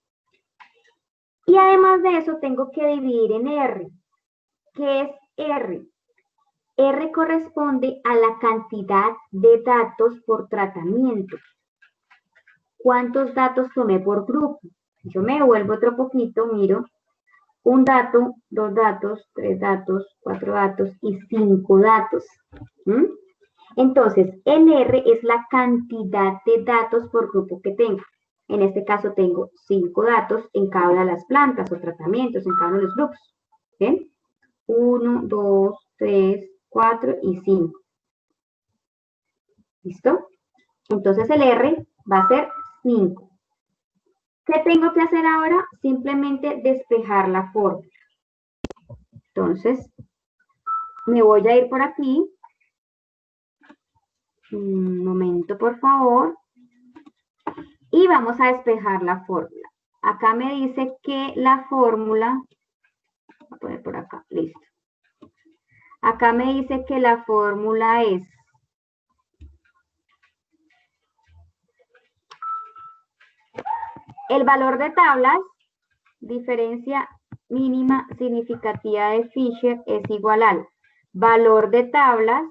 Y además de eso tengo que dividir en R. ¿Qué es R? R corresponde a la cantidad de datos por tratamiento. ¿Cuántos datos tomé por grupo? Yo me devuelvo otro poquito, miro. 1 dato, 2 datos, 3 datos, 4 datos y 5 datos. Entonces, el R es la cantidad de datos por grupo que tengo. En este caso tengo 5 datos en cada una de las plantas o tratamientos, en cada uno de los grupos. ¿Bien? 1, 2, 3, 4 y 5. ¿Listo? Entonces el R va a ser 5. ¿Qué tengo que hacer ahora? Simplemente despejar la fórmula. Entonces, me voy a ir por aquí. Un momento, por favor. Y vamos a despejar la fórmula. Acá me dice que la fórmula, voy a poner por acá, listo. Acá me dice que la fórmula es el valor de tablas, diferencia mínima significativa de Fisher es igual al valor de tablas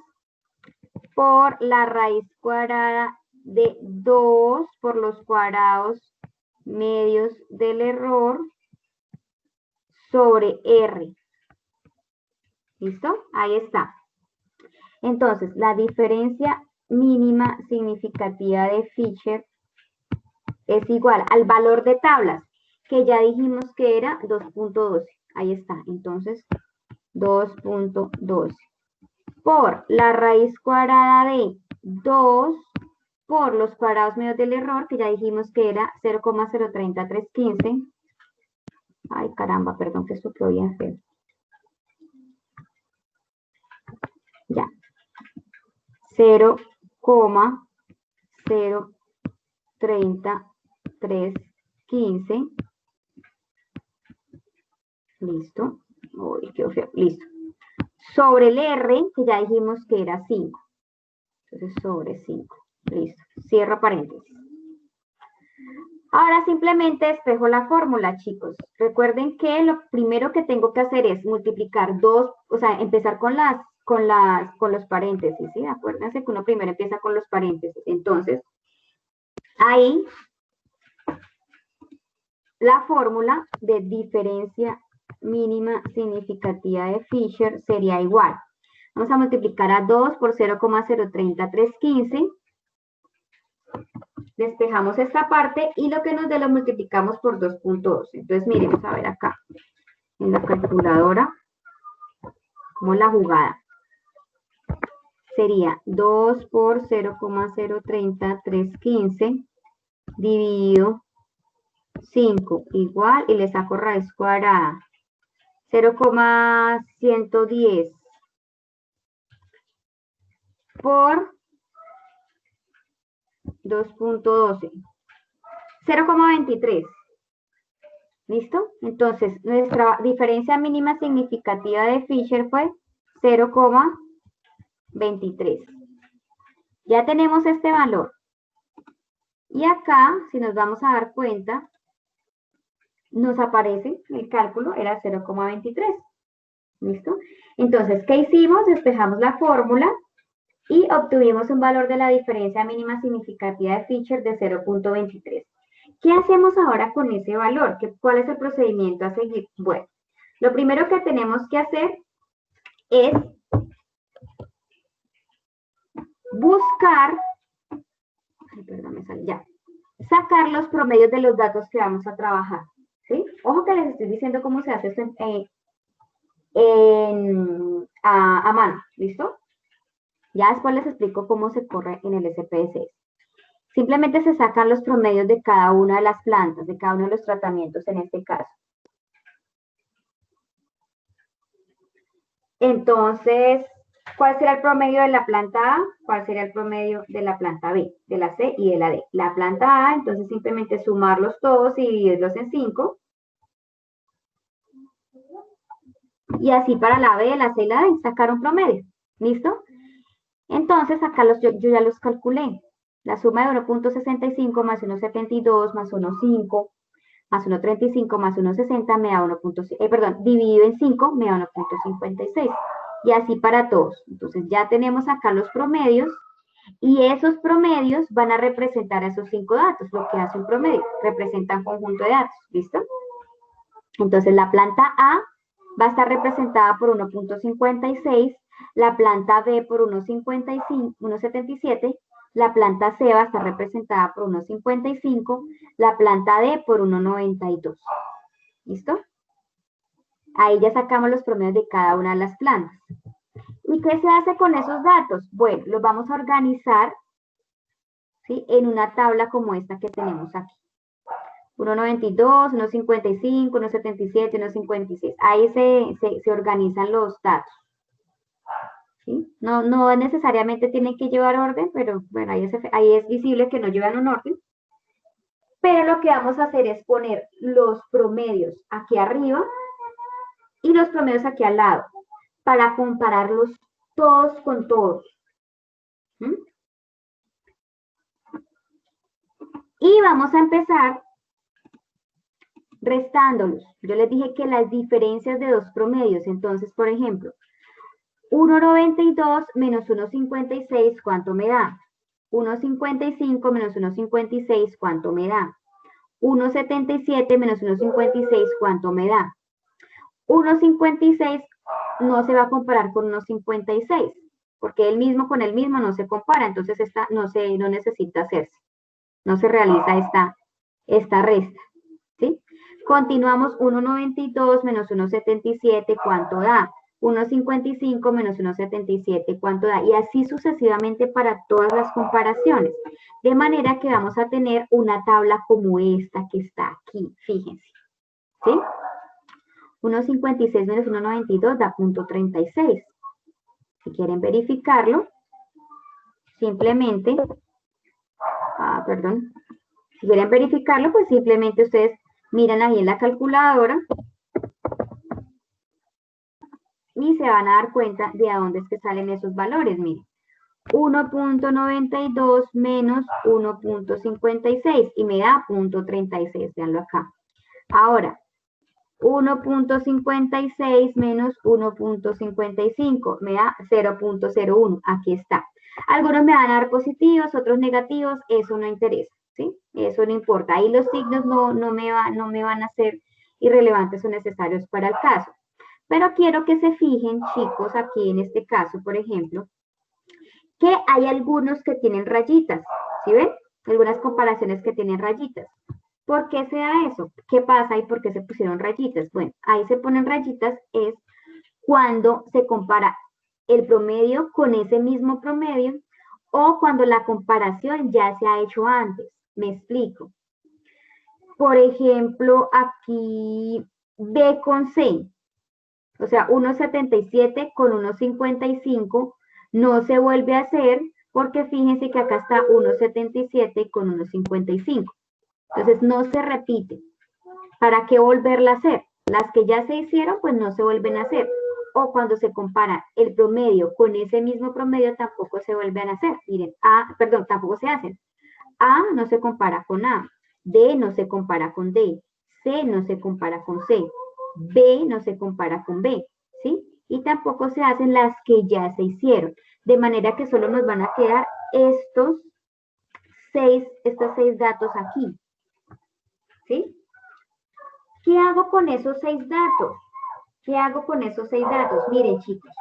por la raíz cuadrada de 2 por los cuadrados medios del error sobre R. ¿Listo? Ahí está. Entonces, la diferencia mínima significativa de Fisher es igual al valor de tablas, que ya dijimos que era 2.12. Ahí está. Entonces, 2.12 por la raíz cuadrada de 2 por los cuadrados medios del error, que ya dijimos que era 0,030315. Ay, caramba, perdón, que esto quedó bien feo. Ya. 0,03315. Listo. Uy, quedó feo. Listo. Sobre el R, que ya dijimos que era 5. Entonces, sobre 5. Listo. Cierro paréntesis. Ahora simplemente despejo la fórmula, chicos. Recuerden que lo primero que tengo que hacer es multiplicar 2, o sea, empezar con los paréntesis, ¿sí? Acuérdense que uno primero empieza con los paréntesis. Entonces, ahí la fórmula de diferencia mínima significativa de Fisher sería igual. Vamos a multiplicar a 2 por 0,030315. Despejamos esta parte y lo que nos dé lo multiplicamos por 2.2. Entonces, miremos a ver acá en la calculadora como la jugada. Sería 2 por 0,030315 dividido 5 igual, y le saco raíz cuadrada, 0,110 por 2.12, 0,23. ¿Listo? Entonces, nuestra diferencia mínima significativa de Fisher fue 0,23. Ya tenemos este valor. Y acá, si nos vamos a dar cuenta, nos aparece el cálculo, era 0,23. ¿Listo? Entonces, ¿qué hicimos? Despejamos la fórmula y obtuvimos un valor de la diferencia mínima significativa de Fisher de 0,23. ¿Qué hacemos ahora con ese valor? ¿Cuál es el procedimiento a seguir? Bueno, lo primero que tenemos que hacer es buscar, sacar los promedios de los datos que vamos a trabajar, ¿sí? Ojo que les estoy diciendo cómo se hace esto a mano, ¿listo? Ya después les explico cómo se corre en el SPSS. Simplemente se sacan los promedios de cada una de las plantas, de cada uno de los tratamientos en este caso. Entonces, ¿cuál será el promedio de la planta A? ¿Cuál será el promedio de la planta B? De la C y de la D. La planta A, entonces simplemente sumarlos todos y dividirlos en 5. Y así para la B, la C y la D, sacar un promedio. ¿Listo? Entonces, acá yo ya los calculé. La suma de 1.65 más 1.72 más 1.5 más 1.35 más 1.60 me da dividido en 5 me da 1.56. Y así para todos. Entonces ya tenemos acá los promedios y esos promedios van a representar esos 5 datos. Lo que hace un promedio, representa un conjunto de datos. ¿Listo? Entonces la planta A va a estar representada por 1.56, la planta B por 1.77, la planta C va a estar representada por 1.55, la planta D por 1.92. ¿Listo? Ahí ya sacamos los promedios de cada una de las plantas. ¿Y qué se hace con esos datos? Bueno, los vamos a organizar, ¿sí?, en una tabla como esta que tenemos aquí. 1.92, 1.55, 1.77, 1.56. Ahí se organizan los datos. ¿Sí? No necesariamente tienen que llevar orden, pero bueno, ahí es visible que no llevan un orden. Pero lo que vamos a hacer es poner los promedios aquí arriba y los promedios aquí al lado, para compararlos todos con todos. ¿Mm? Y vamos a empezar restándolos. Yo les dije que las diferencias de dos promedios, entonces, por ejemplo, 1.92 menos 1.56, ¿cuánto me da? 1.55 menos 1.56, ¿cuánto me da? 1.77 menos 1.56, ¿cuánto me da? 1.56 no se va a comparar con 1.56, porque el mismo con el mismo no se compara, entonces esta no necesita hacerse. No se realiza esta resta, ¿sí? Continuamos, 1.92 menos 1.77, ¿cuánto da? 1.55 menos 1.77, ¿cuánto da? Y así sucesivamente para todas las comparaciones. De manera que vamos a tener una tabla como esta que está aquí, fíjense, ¿sí? 1.56 menos 1.92 da 0.36. Si quieren verificarlo, simplemente, si quieren verificarlo, pues simplemente ustedes miran ahí en la calculadora y se van a dar cuenta de a dónde es que salen esos valores. Miren, 1.92 menos 1.56 y me da 0.36, veanlo acá. Ahora, 1.56 menos 1.55 me da 0.01, aquí está. Algunos me van a dar positivos, otros negativos, eso no interesa, ¿sí? Eso no importa. Ahí los signos no me van a ser irrelevantes o necesarios para el caso. Pero quiero que se fijen, chicos, aquí en este caso, por ejemplo, que hay algunos que tienen rayitas, ¿sí ven? Algunas comparaciones que tienen rayitas. ¿Por qué se da eso? ¿Qué pasa y por qué se pusieron rayitas? Bueno, ahí se ponen rayitas es cuando se compara el promedio con ese mismo promedio o cuando la comparación ya se ha hecho antes. Me explico. Por ejemplo, aquí B con C, o sea, 1.77 con 1.55 no se vuelve a hacer porque fíjense que acá está 1.77 con 1.55. Entonces no se repite. ¿Para qué volverla a hacer? Las que ya se hicieron, pues no se vuelven a hacer. O cuando se compara el promedio con ese mismo promedio, tampoco se vuelven a hacer. Miren, tampoco se hacen. A no se compara con A. D no se compara con D. C no se compara con C. B no se compara con B. ¿Sí? Y tampoco se hacen las que ya se hicieron. De manera que solo nos van a quedar estos seis datos aquí. ¿Sí? ¿Qué hago con esos 6 datos? ¿Qué hago con esos 6 datos? Miren, chicos,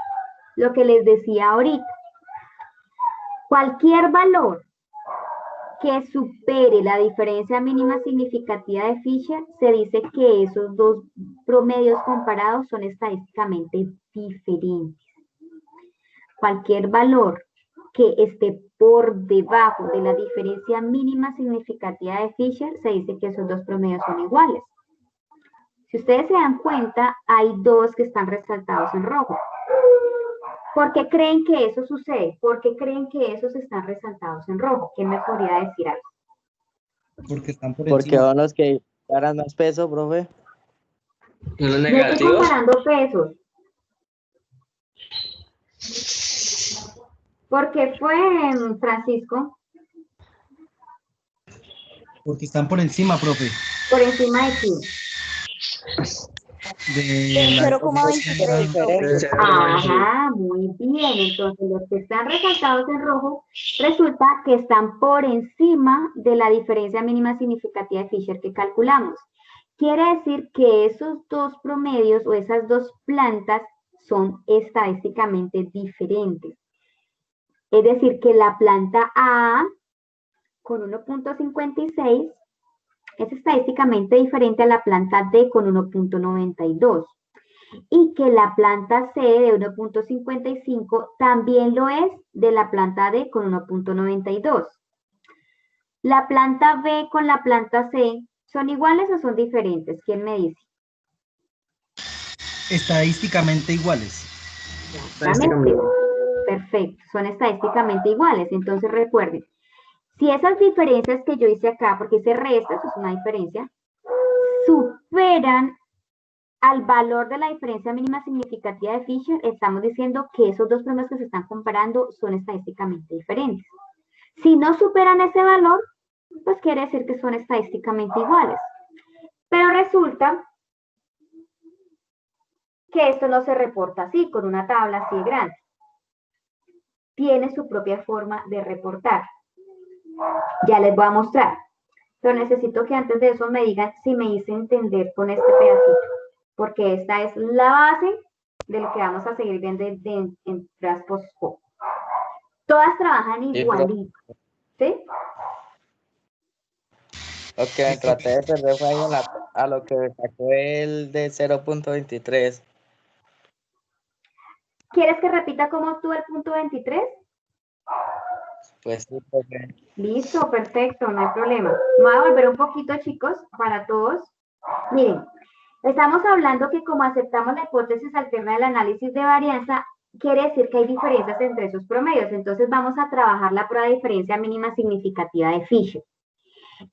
lo que les decía ahorita. Cualquier valor que supere la diferencia mínima significativa de Fisher, se dice que esos dos promedios comparados son estadísticamente diferentes. Cualquier valor que esté por debajo de la diferencia mínima significativa de Fisher, se dice que esos dos promedios son iguales. Si ustedes se dan cuenta, hay dos que están resaltados en rojo. ¿Por qué creen que eso sucede? ¿Por qué creen que esos están resaltados en rojo? ¿Quién me podría decir algo? Porque están por Porque encima. son los que ganan más peso, profe. Los No estoy negativos. comparando pesos. ¿Por qué fue, Francisco? Porque están por encima, profe. ¿Por encima de quién? De la 0,23. Diferente. Ajá, muy bien. Entonces, los que están resaltados en rojo, resulta que están por encima de la diferencia mínima significativa de Fisher que calculamos. Quiere decir que esos dos promedios o esas dos plantas son estadísticamente diferentes. Es decir, que la planta A con 1.56 es estadísticamente diferente a la planta D con 1.92. Y que la planta C de 1.55 también lo es de la planta D con 1.92. ¿La planta B con la planta C son iguales o son diferentes? ¿Quién me dice? estadísticamente iguales. Exactamente. Perfecto, son estadísticamente iguales. Entonces recuerden, si esas diferencias que yo hice acá, porque hice resta, eso es una diferencia, superan al valor de la diferencia mínima significativa de Fisher, estamos diciendo que esos dos promedios que se están comparando son estadísticamente diferentes. Si no superan ese valor, pues quiere decir que son estadísticamente iguales. Pero resulta que esto no se reporta así, con una tabla así de grande. Tiene su propia forma de reportar. Ya les voy a mostrar. Pero necesito que antes de eso me digan si me hice entender con este pedacito. Porque esta es la base de lo que vamos a seguir viendo en Transposco. Todas trabajan igualito. ¿Sí? Lo que traté de perder fue ahí a lo que sacó el de 0.23. ¿Quieres que repita cómo obtuve el punto 23? Pues sí, profe. Listo, perfecto, no hay problema. Me voy a volver un poquito, chicos, para todos. Miren, estamos hablando que como aceptamos la hipótesis alterna del análisis de varianza, quiere decir que hay diferencias entre esos promedios. Entonces vamos a trabajar la prueba de diferencia mínima significativa de Fisher.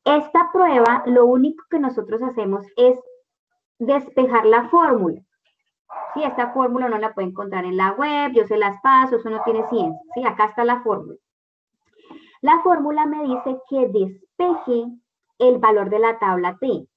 Esta prueba, lo único que nosotros hacemos es despejar la fórmula. Sí, esta fórmula no la puede encontrar en la web, yo se las paso, eso no tiene ciencia. Sí, acá está la fórmula. La fórmula me dice que despeje el valor de la tabla T.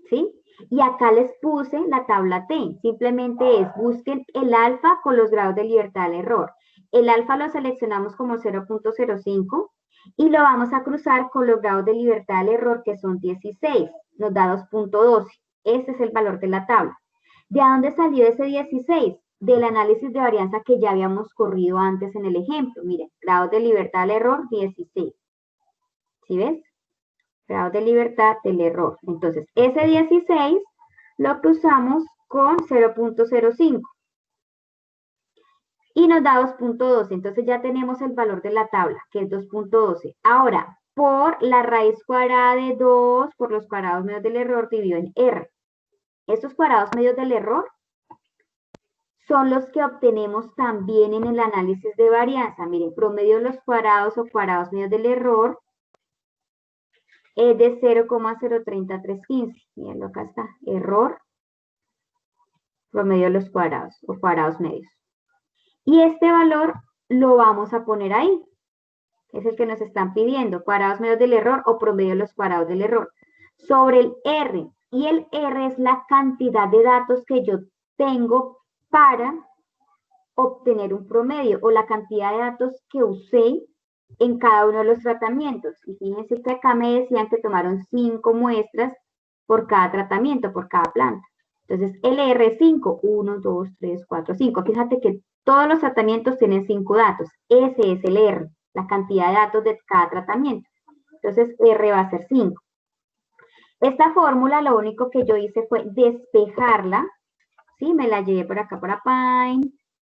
¿Sí? Y acá les puse la tabla T. Simplemente es, busquen el alfa con los grados de libertad del error. El alfa lo seleccionamos como 0.05 y lo vamos a cruzar con los grados de libertad del error, que son 16. Nos da 2.12. Ese es el valor de la tabla. ¿De dónde salió ese 16? Del análisis de varianza que ya habíamos corrido antes en el ejemplo. Miren, grados de libertad del error, 16. ¿Sí ves? Grados de libertad del error. Entonces, ese 16 lo cruzamos con 0.05 y nos da 2.12. Entonces ya tenemos el valor de la tabla, que es 2.12. Ahora, por la raíz cuadrada de 2 por los cuadrados medios del error dividido en R. Estos cuadrados medios del error son los que obtenemos también en el análisis de varianza. Miren, promedio de los cuadrados o cuadrados medios del error es de 0,0315. Mírenlo, acá está. Error, promedio de los cuadrados o cuadrados medios. Y este valor lo vamos a poner ahí. Es el que nos están pidiendo. Cuadrados medios del error o promedio de los cuadrados del error. Sobre el R. Y el R es la cantidad de datos que yo tengo para obtener un promedio o la cantidad de datos que usé en cada uno de los tratamientos. Y fíjense que acá me decían que tomaron 5 muestras por cada tratamiento, por cada planta. Entonces, el R5, 1, 2, 3, 4, 5. Fíjate que todos los tratamientos tienen 5 datos. Ese es el R, la cantidad de datos de cada tratamiento. Entonces, R va a ser 5. Esta fórmula, lo único que yo hice fue despejarla. ¿Sí? Me la llevé por acá, por Apine,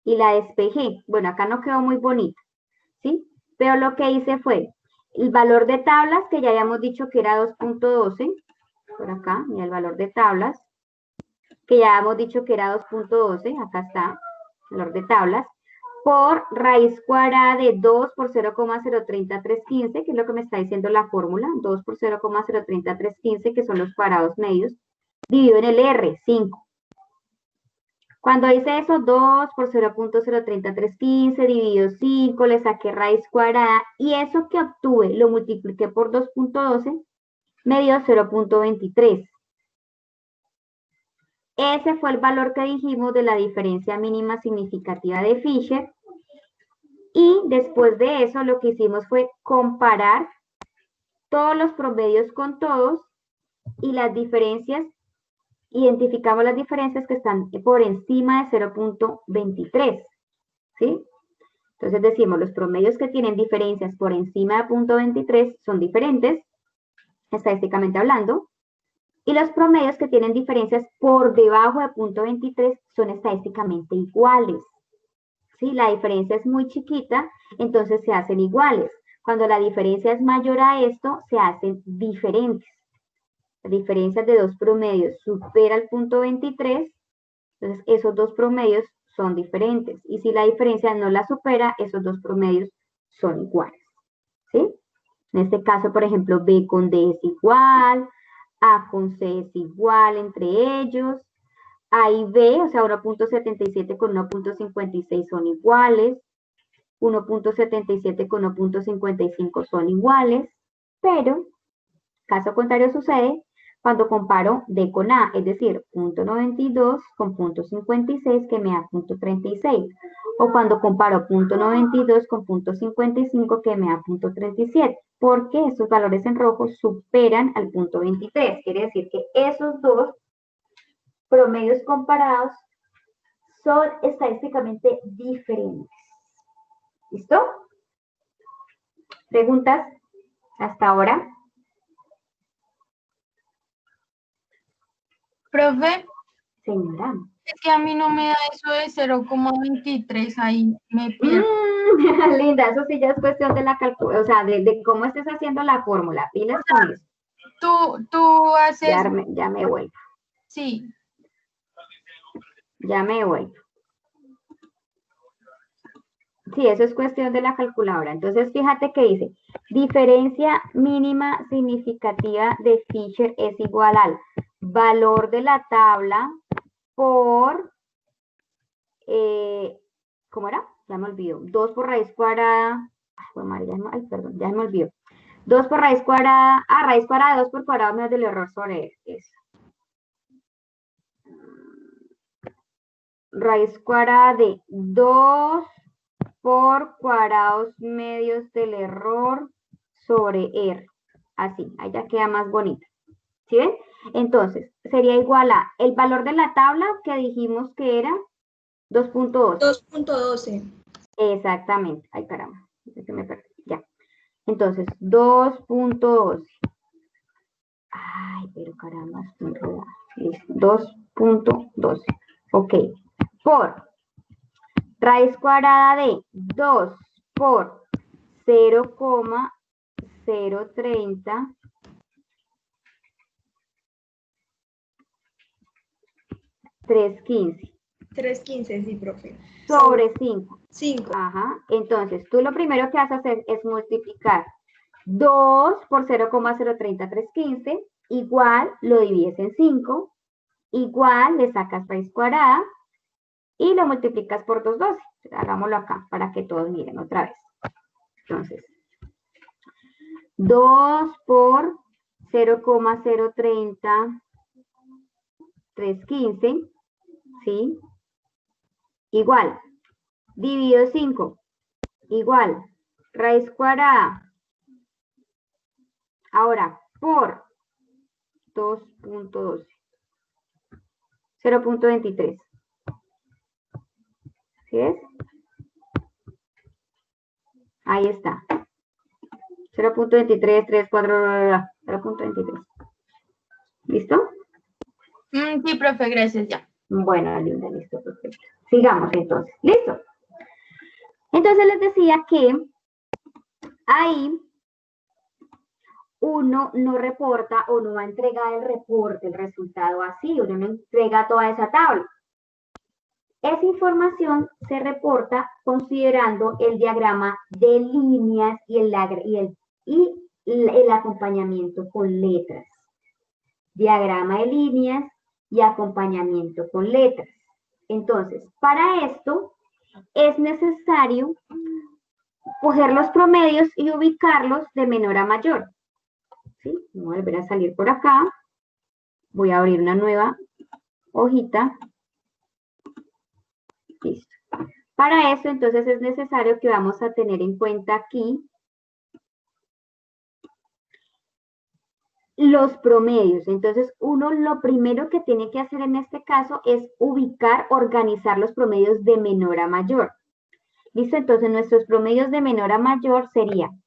y la despejé. Bueno, acá no quedó muy bonita. ¿Sí? Pero lo que hice fue el valor de tablas, que ya habíamos dicho que era 2.12, por acá, mira el valor de tablas, que ya habíamos dicho que era 2.12, acá está, el valor de tablas, por raíz cuadrada de 2 por 0,03315, que es lo que me está diciendo la fórmula, 2 por 0,03315, que son los cuadrados medios, dividido en el R, 5. Cuando hice eso, 2 por 0.03315 dividido 5, le saqué raíz cuadrada y eso que obtuve lo multipliqué por 2.12, me dio 0.23. Ese fue el valor que dijimos de la diferencia mínima significativa de Fisher. Y después de eso lo que hicimos fue comparar todos los promedios con todos y las diferencias. Identificamos las diferencias que están por encima de 0.23, ¿sí? Entonces decimos, los promedios que tienen diferencias por encima de 0.23 son diferentes, estadísticamente hablando, y los promedios que tienen diferencias por debajo de 0.23 son estadísticamente iguales, ¿sí? La diferencia es muy chiquita, entonces se hacen iguales. Cuando la diferencia es mayor a esto, se hacen diferentes. La diferencia de dos promedios supera el 0.23, entonces esos dos promedios son diferentes. Y si la diferencia no la supera, esos dos promedios son iguales. ¿Sí? En este caso, por ejemplo, B con D es igual, A con C es igual entre ellos, A y B, o sea, 1.77 con 1.56 son iguales, 1.77 con 1.55 son iguales, pero, caso contrario sucede cuando comparo D con A, es decir, 0.92 con 0.56 que me da 0.36. O cuando comparo 0.92 con 0.55 que me da 0.37. Porque estos valores en rojo superan al 0.23. Quiere decir que esos dos promedios comparados son estadísticamente diferentes. ¿Listo? ¿Preguntas hasta ahora? Profe, Señora. es que a mí no me da eso de 0,23, ahí me pierdo. Linda, eso sí ya es cuestión de la calculación, o sea, de cómo estés haciendo la fórmula. Pilas con eso. Tú haces, Ya me vuelvo. sí, Ya me vuelvo. Sí, eso es cuestión de la calculadora. Entonces, fíjate que dice, diferencia mínima significativa de Fisher es igual al valor de la tabla por ¿cómo era? Ya me olvidó. 2 por raíz cuadrada. Ay, perdón, ya me olvidó. 2 por raíz cuadrada. Raíz cuadrada de 2 por cuadrado menos del error sobre eso. Raíz cuadrada de 2 por cuadrados medios del error sobre R. Así, ahí ya queda más bonita. ¿Sí ven? Entonces, sería igual a el valor de la tabla que dijimos que era 2.12. 2.12. Exactamente. Ay, caramba. Es que me perdí. Ya. Entonces, 2.12. Ay, pero caramba, estoy enredada. Listo. 2.12. Ok. Por raíz cuadrada de 2 por 0,030 315 315, sí, profe. sobre 5. 5. Ajá. Entonces, tú lo primero que vas a hacer es multiplicar 2 por 0,030315, igual lo divides en 5, igual le sacas raíz cuadrada y lo multiplicas por 212. Hagámoslo acá para que todos miren otra vez. Entonces, 2 por 0,030 315, ¿sí? Igual, dividido 5, igual, raíz cuadrada. Ahora, por 2.12, 0.23. ¿Sí es? Ahí está. 0.23, 3, 4, 0.23. ¿Listo? Sí, profe, gracias, ya. Bueno, linda, listo, perfecto. Sigamos entonces. ¿Listo? Entonces les decía que ahí uno no reporta o no va a entregar el reporte, el resultado así, uno no entrega toda esa tabla. Esa información se reporta considerando el diagrama de líneas y el acompañamiento con letras. Diagrama de líneas y acompañamiento con letras. Entonces, para esto es necesario coger los promedios y ubicarlos de menor a mayor. ¿Sí? Voy a volver a salir por acá. Voy a abrir una nueva hojita. Listo. Para eso, entonces, es necesario que vamos a tener en cuenta aquí los promedios. Entonces, uno lo primero que tiene que hacer en este caso es ubicar, organizar los promedios de menor a mayor. ¿Listo? Entonces, nuestros promedios de menor a mayor serían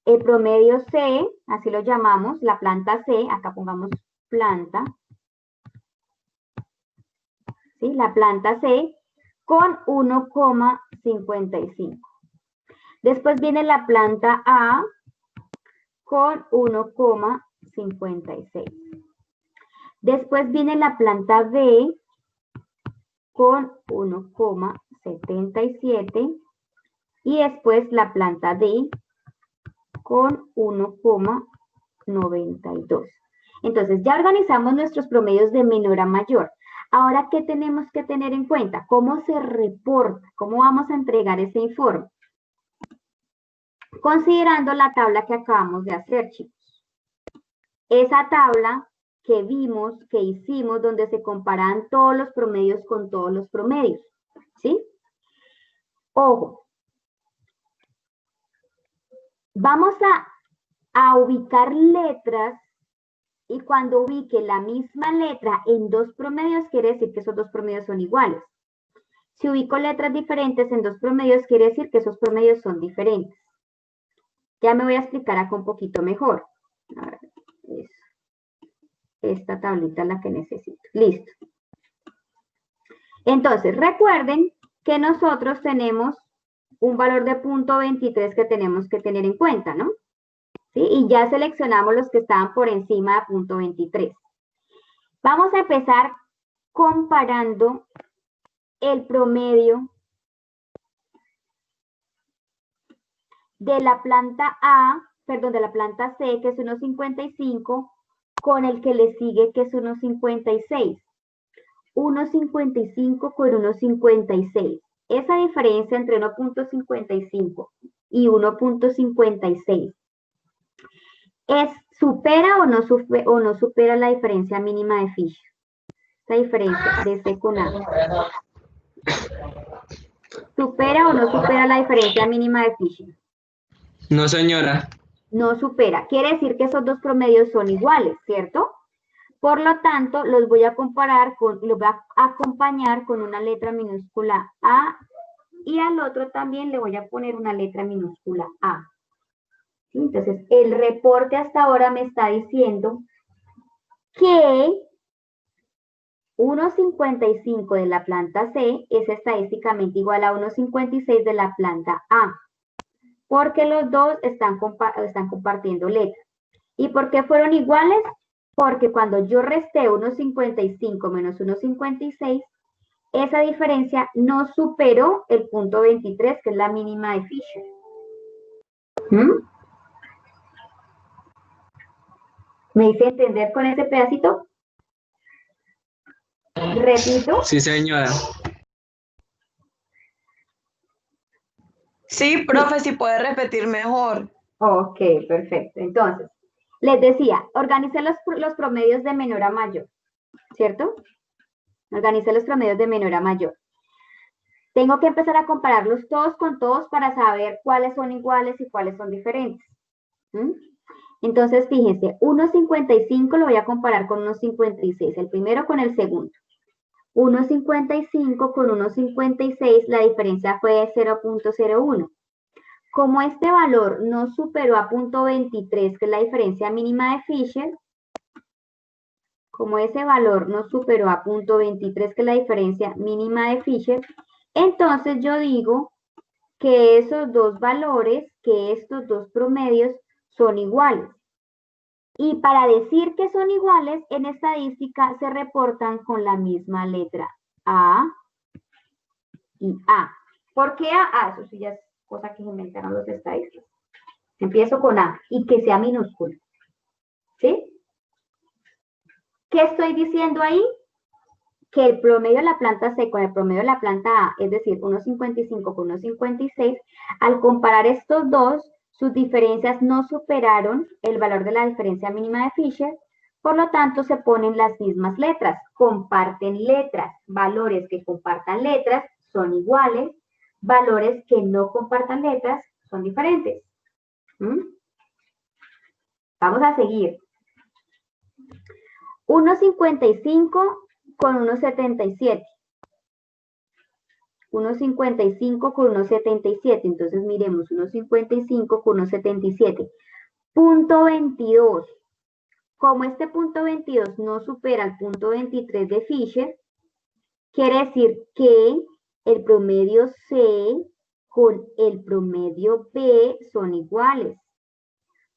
el promedio C, así lo llamamos, la planta C, acá pongamos planta, ¿sí? La planta C con 1,55. Después viene la planta A con 1,56. Después viene la planta B con 1,77 y después la planta D con 1,92. Entonces ya organizamos nuestros promedios de menor a mayor. Ahora, ¿qué tenemos que tener en cuenta? ¿Cómo se reporta? ¿Cómo vamos a entregar ese informe? Considerando la tabla que acabamos de hacer, chicos. Esa tabla que vimos, que hicimos, donde se comparan todos los promedios con todos los promedios, ¿sí? Ojo. Vamos a ubicar letras y cuando ubique la misma letra en dos promedios, quiere decir que esos dos promedios son iguales. Si ubico letras diferentes en dos promedios, quiere decir que esos promedios son diferentes. Ya me voy a explicar acá un poquito mejor. A ver, esta tablita es la que necesito. Listo. Entonces, recuerden que nosotros tenemos un valor de 0.23 que tenemos que tener en cuenta, ¿no? ¿Sí? Y ya seleccionamos los que estaban por encima de 0.23. Vamos a empezar comparando el promedio de la planta A, perdón, de la planta C, que es 1,55, con el que le sigue, que es 1,56. 1.55 con 1.56. Esa diferencia entre 1.55 y 1.56 ¿supera o no supera la diferencia mínima de Fisher? Esta diferencia de C con A. ¿Supera o no supera la diferencia mínima de Fisher? No, señora. No supera. Quiere decir que esos dos promedios son iguales, ¿cierto? Por lo tanto, los voy a comparar los voy a acompañar con una letra minúscula A y al otro también le voy a poner una letra minúscula A. ¿Sí? Entonces, el reporte hasta ahora me está diciendo que 1.55 de la planta C es estadísticamente igual a 1.56 de la planta A, porque los dos están compartiendo letras. ¿Y por qué fueron iguales? Porque cuando yo resté 1.55 menos 1.56, esa diferencia no superó el punto 23, que es la mínima de Fisher. ¿Me hice entender con ese pedacito? ¿Repito? Sí, señora. Sí, profe, si puede repetir mejor. Ok, perfecto. Entonces, les decía, organicé los promedios de menor a mayor, ¿cierto? Organicé los promedios de menor a mayor. Tengo que empezar a compararlos todos con todos para saber cuáles son iguales y cuáles son diferentes. Entonces, fíjense, 1.55 lo voy a comparar con 1.56, el primero con el segundo. 1.55 con 1.56, la diferencia fue de 0.01. Como este valor no superó a punto 23, que es la diferencia mínima de Fisher, como ese valor no superó a punto 23, que es la diferencia mínima de Fisher, entonces yo digo que esos dos valores, que estos dos promedios son iguales. Y para decir que son iguales, en estadística se reportan con la misma letra A y A. ¿Por qué A? Eso sí ya es cosa que inventaron los estadísticos. Empiezo con A y que sea minúscula. ¿Sí? ¿Qué estoy diciendo ahí? Que el promedio de la planta C con el promedio de la planta A, es decir, 1.55 con 1.56, al comparar estos dos, sus diferencias no superaron el valor de la diferencia mínima de Fisher, por lo tanto se ponen las mismas letras, comparten letras, valores que compartan letras son iguales, valores que no compartan letras son diferentes. Vamos a seguir. 1.55 con 1.77. 1.55 con 1.77. Entonces miremos 1.55 con 1.77. Punto 22. Como este punto 22 no supera el punto 23 de Fisher, quiere decir que el promedio C con el promedio B son iguales.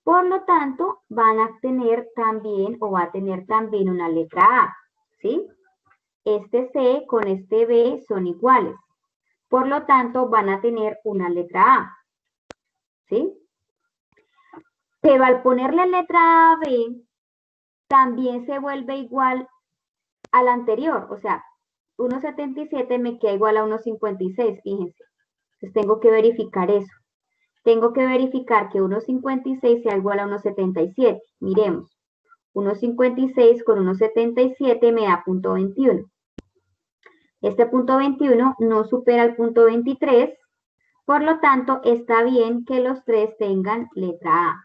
Por lo tanto, van a tener también, o va a tener también una letra A, ¿sí? Este C con este B son iguales. Por lo tanto, van a tener una letra A, ¿sí? Pero al ponerle letra A, B, también se vuelve igual al anterior. O sea, 1.77 me queda igual a 1.56, fíjense. Entonces tengo que verificar eso. Tengo que verificar que 1.56 sea igual a 1.77. Miremos. 1.56 con 1.77 me da punto 21. Este punto 21 no supera el punto 23, por lo tanto está bien que los tres tengan letra A.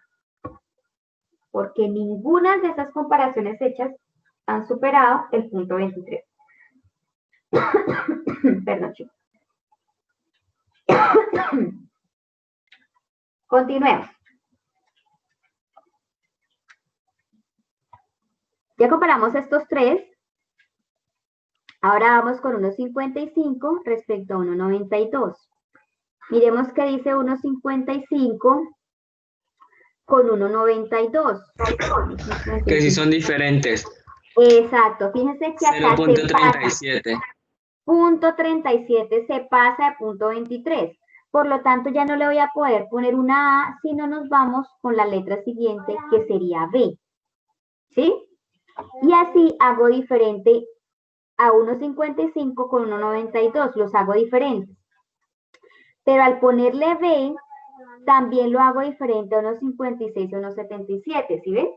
Porque ninguna de esas comparaciones hechas han superado el punto 23. Perdón, chicos. Continuemos. Ya comparamos estos tres. Ahora vamos con 1.55 respecto a 1.92. Miremos qué dice 1.55 con 1.92. Que sí son diferentes. Exacto. Fíjense que acá 0.37. Punto 37 se pasa de punto 23. Por lo tanto, ya no le voy a poder poner una A, sino nos vamos con la letra siguiente, que sería B. ¿Sí? Y así hago diferente a 1.55 con 1.92, los hago diferentes. Pero al ponerle B, también lo hago diferente a 1.56 y 1.77, ¿sí ven?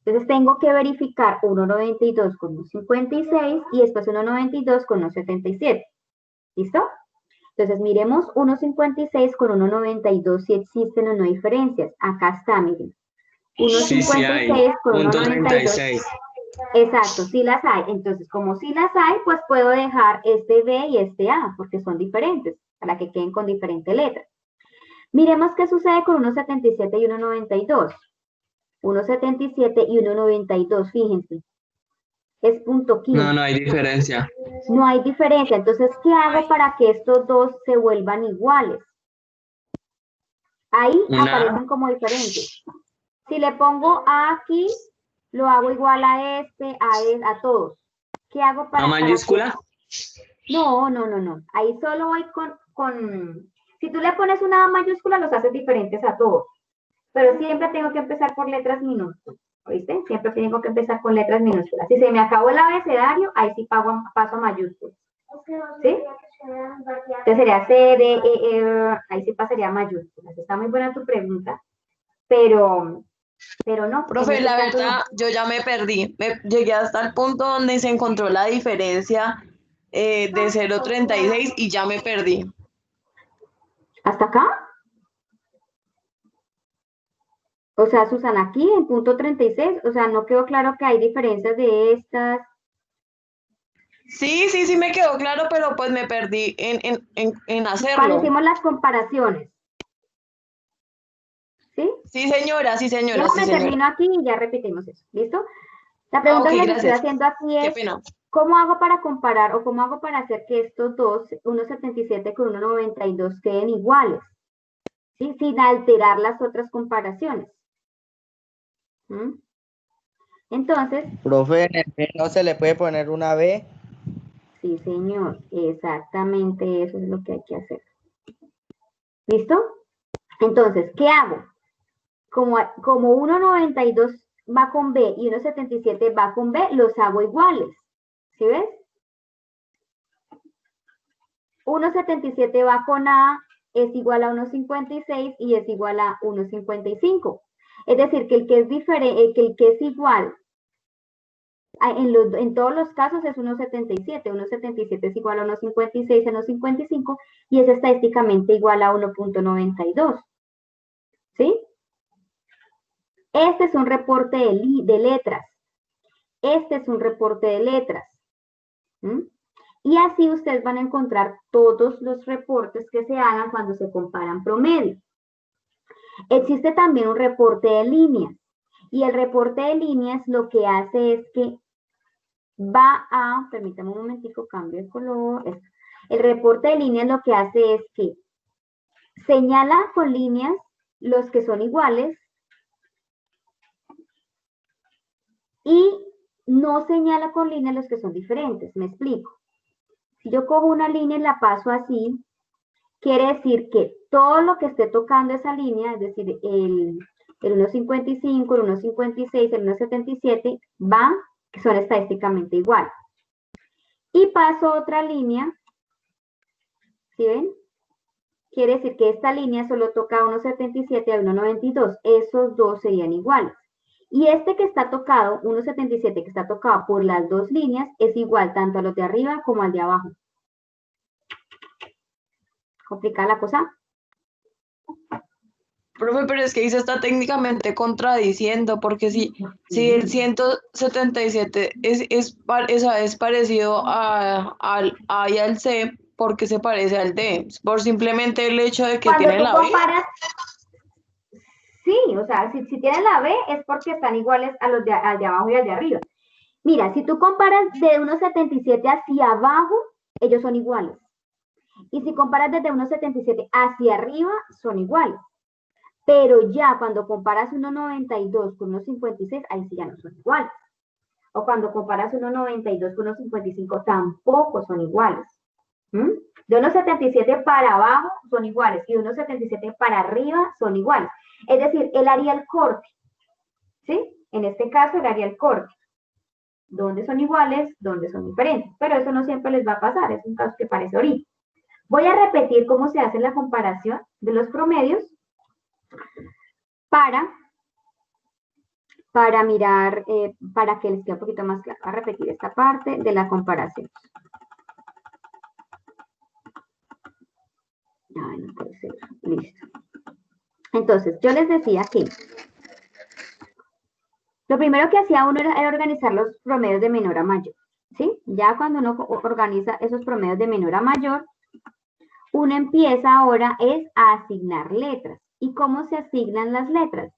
Entonces tengo que verificar 1.92 con 1.56 y después 1.92 con 1.77. ¿Listo? Entonces miremos 1.56 con 1.92 si existen o no diferencias. Acá está, miren. Sí, sí hay. 1.56 con Punto 1.92. 36. Exacto, sí las hay. Entonces, como sí las hay, pues puedo dejar este B y este A, porque son diferentes, para que queden con diferente letra. Miremos qué sucede con 1.77 y 1.92. 1.77 y 1.92, fíjense. Es punto 15. No, no hay diferencia. No hay diferencia. Entonces, ¿qué hago para que estos dos se vuelvan iguales? Ahí aparecen como diferentes. Si le pongo A aquí, lo hago igual a este, a todos. ¿Qué hago para... ¿A mayúscula? No. Ahí solo voy con... Si tú le pones una A mayúscula, los haces diferentes a todos. Pero siempre tengo que empezar por letras minúsculas. ¿Oíste? Siempre tengo que empezar con letras minúsculas. Si se me acabó el abecedario, ahí sí paso a mayúsculas. ¿Sí? Entonces sería C, D, E, ahí sí pasaría a mayúsculas. Está muy buena tu pregunta, pero no. Profe, en la este caso verdad, no. yo ya me perdí. Llegué hasta el punto donde se encontró la diferencia de 0,36 y ya me perdí. ¿Hasta acá? O sea, Susana, aquí en punto 36, o sea, no quedó claro que hay diferencias de estas. Sí, me quedó claro, pero pues me perdí en Cuando hacerlo. hicimos las comparaciones. ¿Sí? Sí, señora, Déjame termino aquí y ya repetimos eso. ¿Listo? La pregunta ok, que les estoy gracias. haciendo aquí Qué es, pena. ¿cómo hago para comparar o cómo hago para hacer que estos dos, 1.77 con 1.92, queden iguales? ¿Sí? Sin alterar las otras comparaciones. ¿Mm? Entonces, Profe, en el B no se le puede poner una B. sí, señor, exactamente eso es lo que hay que hacer. ¿Listo? Entonces, ¿qué hago? Como 1.92 va con B y 1.77 va con B, los hago iguales. ¿Sí ves? 1.77 va con A, es igual a 1.56 y es igual a 1.55. Es decir, que el que es diferente, el que es igual en todos los casos es 1.77. 1.77 es igual a 1.56 a 1.55 y es estadísticamente igual a 1.92. ¿Sí? Este es un reporte de letras. Este es un reporte de letras. ¿Mm? Y así ustedes van a encontrar todos los reportes que se hagan cuando se comparan promedio. Existe también un reporte de líneas. Y el reporte de líneas lo que hace es que va a, permítame un momentico, cambio de color. Esto. El reporte de líneas lo que hace es que señala con líneas los que son iguales y no señala con líneas los que son diferentes. Me explico. Si yo cojo una línea y la paso así, quiere decir que todo lo que esté tocando esa línea, es decir, el 1.55, el 1.56, el 1.77, van, que son estadísticamente iguales. Y paso otra línea, ¿sí ven? Quiere decir que esta línea solo toca a 1.77 y a 1.92. Esos dos serían iguales. Y este que está tocado, 1.77 que está tocado por las dos líneas, es igual tanto a los de arriba como al de abajo. ¿Complicada la cosa? Profe, pero es que ahí se está técnicamente contradiciendo, porque si el 177 es parecido al A y al C, ¿por qué se parece al D? Por simplemente el hecho de que Cuando tiene tú la B. comparas, sí, o sea, si tienen la B es porque están iguales a los al de abajo y al de arriba. Mira, si tú comparas de 1.77 hacia abajo, ellos son iguales. Y si comparas desde 1.77 hacia arriba, son iguales. Pero ya cuando comparas 1.92 con 1.56, ahí sí ya no son iguales. O cuando comparas 1.92 con 1.55, tampoco son iguales. ¿Mm? De 1.77 para abajo son iguales y de 1.77 para arriba son iguales. Es decir, él haría el corte. ¿Sí? En este caso, él haría el corte. dónde son iguales, dónde son diferentes. Pero eso no siempre les va a pasar, es un caso que parece ahorita. Voy a repetir cómo se hace la comparación de los promedios para mirar, para que les quede un poquito más claro. Voy a repetir esta parte de la comparación. Ay, no puede ser. Listo. Entonces, yo les decía que lo primero que hacía uno era organizar los promedios de menor a mayor, ¿sí? Ya cuando uno organiza esos promedios de menor a mayor, uno empieza ahora es a asignar letras. ¿Y cómo se asignan las letras?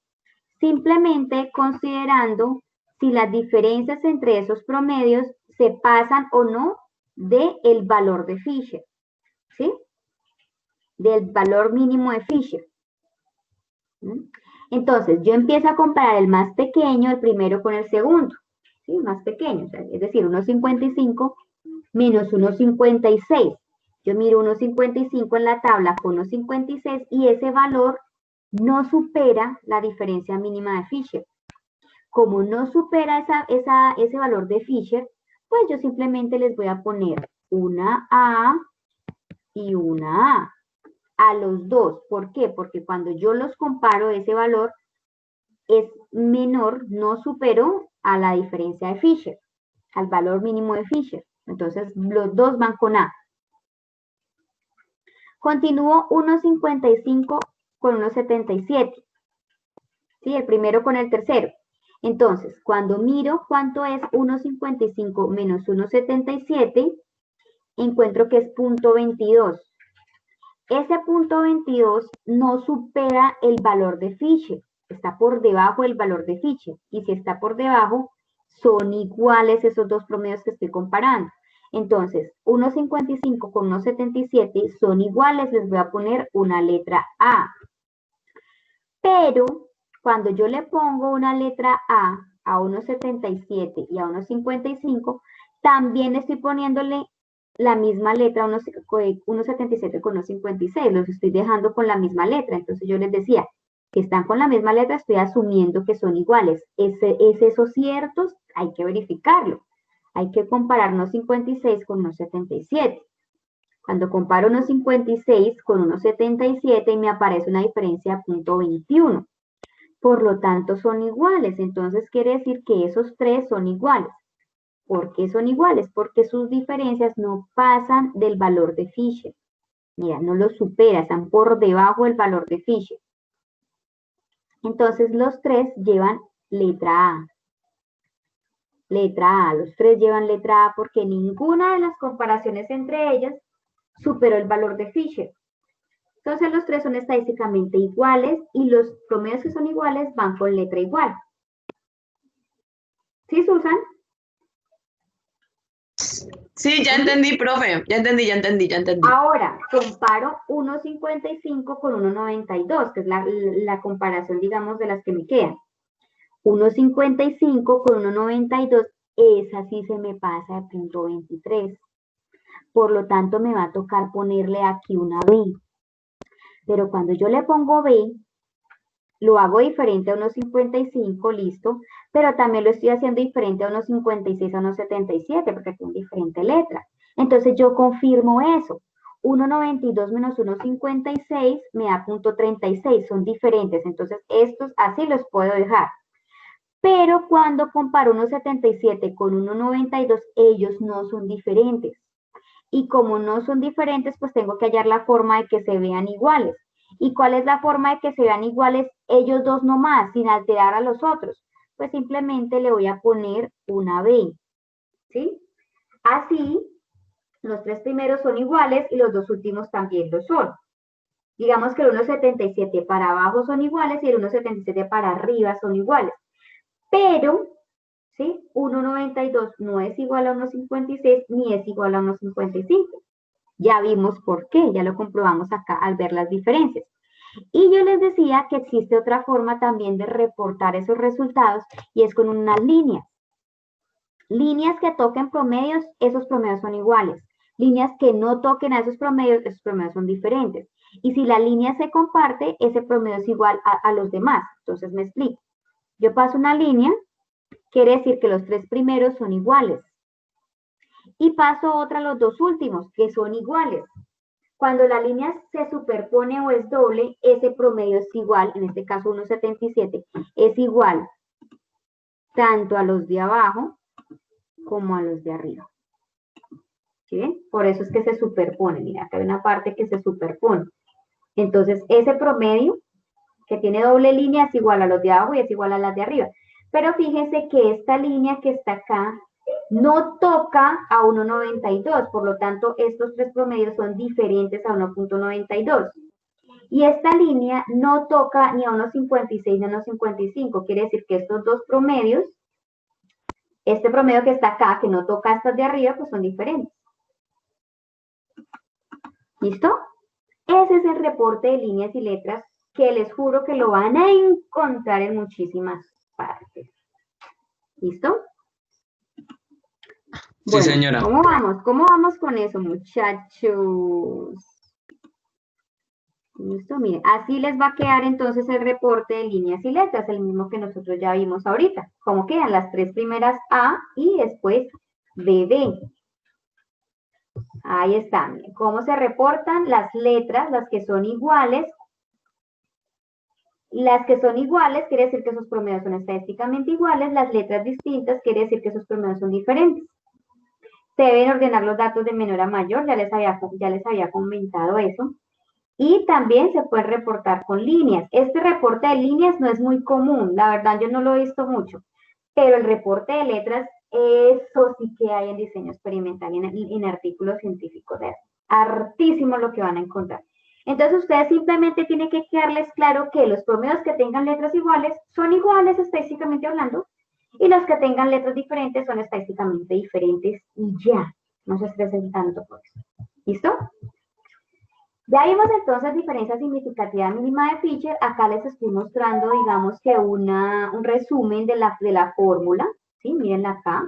Simplemente considerando si las diferencias entre esos promedios se pasan o no del valor de Fisher, ¿sí? Del valor mínimo de Fisher. Entonces, yo empiezo a comparar el más pequeño, el primero con el segundo, ¿sí? Más pequeño, o sea, es decir, 1,55 menos 1,56. Yo miro 1,55 en la tabla con 1,56 y ese valor no supera la diferencia mínima de Fisher. Como no supera ese valor de Fisher, pues yo simplemente les voy a poner una A y una A. A los dos. ¿Por qué? Porque cuando yo los comparo, ese valor es menor, no supero a la diferencia de Fisher, al valor mínimo de Fisher. Entonces, los dos van con A. Continúo 1,55 con 1,77. ¿Sí? El primero con el tercero. Entonces, cuando miro cuánto es 1,55 menos 1,77, encuentro que es 0,22. Ese 0,22 no supera el valor de Fisher, está por debajo del valor de Fisher. Y si está por debajo, son iguales esos dos promedios que estoy comparando. Entonces, 1,55 con 1,77 son iguales, les voy a poner una letra A. Pero, cuando yo le pongo una letra A 1,77 y a 1,55, también estoy poniéndole la misma letra, 1,77 con 1,56, los estoy dejando con la misma letra. Entonces yo les decía que están con la misma letra, estoy asumiendo que son iguales. ¿Es eso cierto? Hay que verificarlo. Hay que comparar 1,56 con 1,77. Cuando comparo 1,56 con 1,77 me aparece una diferencia de 0,21. Por lo tanto son iguales. Entonces quiere decir que esos tres son iguales. ¿Por qué son iguales? Porque sus diferencias no pasan del valor de Fisher. Mira, no lo supera, están por debajo del valor de Fisher. Entonces los tres llevan letra A. Letra A, los tres llevan letra A porque ninguna de las comparaciones entre ellas superó el valor de Fisher. Entonces los tres son estadísticamente iguales y los promedios que son iguales van con letra igual. ¿Sí, Susan? Sí, ya entendí, profe. Ya entendí. Ahora, comparo 1,55 con 1,92, que es la comparación, digamos, de las que me quedan. 1,55 con 1,92, esa sí se me pasa de 0,23. Por lo tanto, me va a tocar ponerle aquí una B. Pero cuando yo le pongo B, lo hago diferente a 1,55, listo, pero también lo estoy haciendo diferente a 1,56 a 1,77, porque tiene diferente letra. Entonces yo confirmo eso. 1,92 menos 1,56 me da 0,36, son diferentes. Entonces estos así los puedo dejar. Pero cuando comparo 1,77 con 1,92, ellos no son diferentes. Y como no son diferentes, pues tengo que hallar la forma de que se vean iguales. ¿Y cuál es la forma de que se vean iguales ellos dos nomás, sin alterar a los otros? Pues simplemente le voy a poner una B, ¿sí? Así, los tres primeros son iguales y los dos últimos también lo son. Digamos que el 1,77 para abajo son iguales y el 1,77 para arriba son iguales. Pero, ¿sí? 1,92 no es igual a 1,56 ni es igual a 1,55. Ya vimos por qué, ya lo comprobamos acá al ver las diferencias. Y yo les decía que existe otra forma también de reportar esos resultados y es con unas líneas. Líneas que toquen promedios, esos promedios son iguales. Líneas que no toquen a esos promedios son diferentes. Y si la línea se comparte, ese promedio es igual a los demás. Entonces me explico. Yo paso una línea quiere decir que los 3 primeros son iguales. Y paso otra a los 2 últimos, que son iguales. Cuando la línea se superpone o es doble, ese promedio es igual, en este caso 1,77, es igual tanto a los de abajo como a los de arriba. ¿Sí ven? Por eso es que se superpone. Mira, acá hay una parte que se superpone. Entonces, ese promedio que tiene doble línea es igual a los de abajo y es igual a las de arriba. Pero fíjense que esta línea que está acá no toca a 1,92, por lo tanto, estos 3 promedios son diferentes a 1,92. Y esta línea no toca ni a 1,56 ni a 1,55, quiere decir que estos 2 promedios, este promedio que está acá, que no toca estas de arriba, pues son diferentes. ¿Listo? Ese es el reporte de líneas y letras que les juro que lo van a encontrar en muchísimas partes. ¿Listo? Sí, Bueno, señora. ¿cómo vamos? ¿Cómo vamos con eso, muchachos? Listo, miren, así les va a quedar entonces el reporte de líneas y letras, el mismo que nosotros ya vimos ahorita. ¿Cómo quedan? Las 3 primeras A y después BB. Ahí está, miren, cómo se reportan las letras, las que son iguales. Las que son iguales quiere decir que sus promedios son estadísticamente iguales, las letras distintas quiere decir que sus promedios son diferentes. Se deben ordenar los datos de menor a mayor, ya les había comentado eso. Y también se puede reportar con líneas. Este reporte de líneas no es muy común, la verdad yo no lo he visto mucho, pero el reporte de letras, eso sí que hay en diseño experimental y en artículos científicos. Es hartísimo lo que van a encontrar. Entonces ustedes simplemente tienen que quedarles claro que los promedios que tengan letras iguales son iguales estadísticamente hablando, y los que tengan letras diferentes son estadísticamente diferentes y ya, no se estresen tanto por eso. ¿Listo? Ya vimos entonces diferencia significativa mínima de Fisher. Acá les estoy mostrando, digamos que un resumen de la fórmula, ¿sí? Miren acá,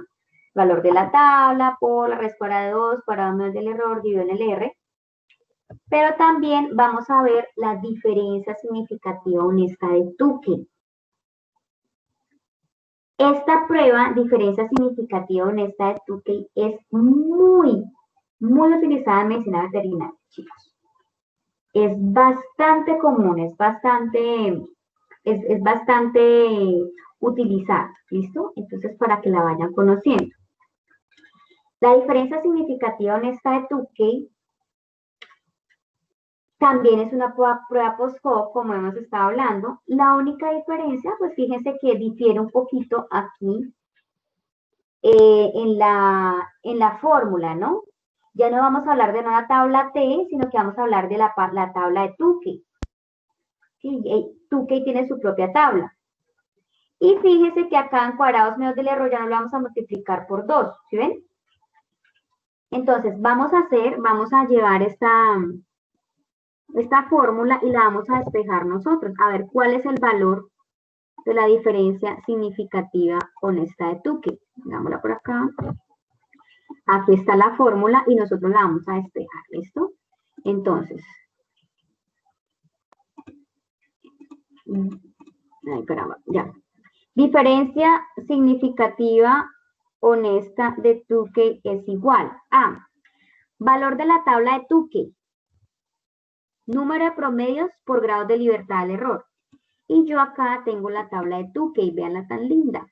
valor de la tabla por la raíz cuadrada de 2, cuadrado menos del error, dividido en el R. Pero también vamos a ver la diferencia significativa honesta de Tukey. Esta prueba, diferencia significativa honesta de Tukey, es muy utilizada en medicina veterinaria, chicos. Es bastante común, es bastante utilizada, ¿listo? Entonces, para que la vayan conociendo. La diferencia significativa honesta de Tukey también es una prueba post-hoc, como hemos estado hablando. La única diferencia, pues fíjense que difiere un poquito aquí en la fórmula, ¿no? Ya no vamos a hablar de una tabla T, sino que vamos a hablar de la tabla de Tukey. ¿Sí? Tukey tiene su propia tabla. Y fíjense que acá en cuadrados menos del error ya no lo vamos a multiplicar por 2, ¿sí ven? Entonces, vamos a llevar esta fórmula y la vamos a despejar nosotros. A ver, ¿cuál es el valor de la diferencia significativa honesta de Tukey? Hagámosla por acá. Aquí está la fórmula y nosotros la vamos a despejar, ¿listo? Entonces, ay, caramba, ya. Diferencia significativa honesta de Tukey es igual a valor de la tabla de Tukey, número de promedios por grados de libertad del error. Y yo acá tengo la tabla de Tukey, véanla tan linda.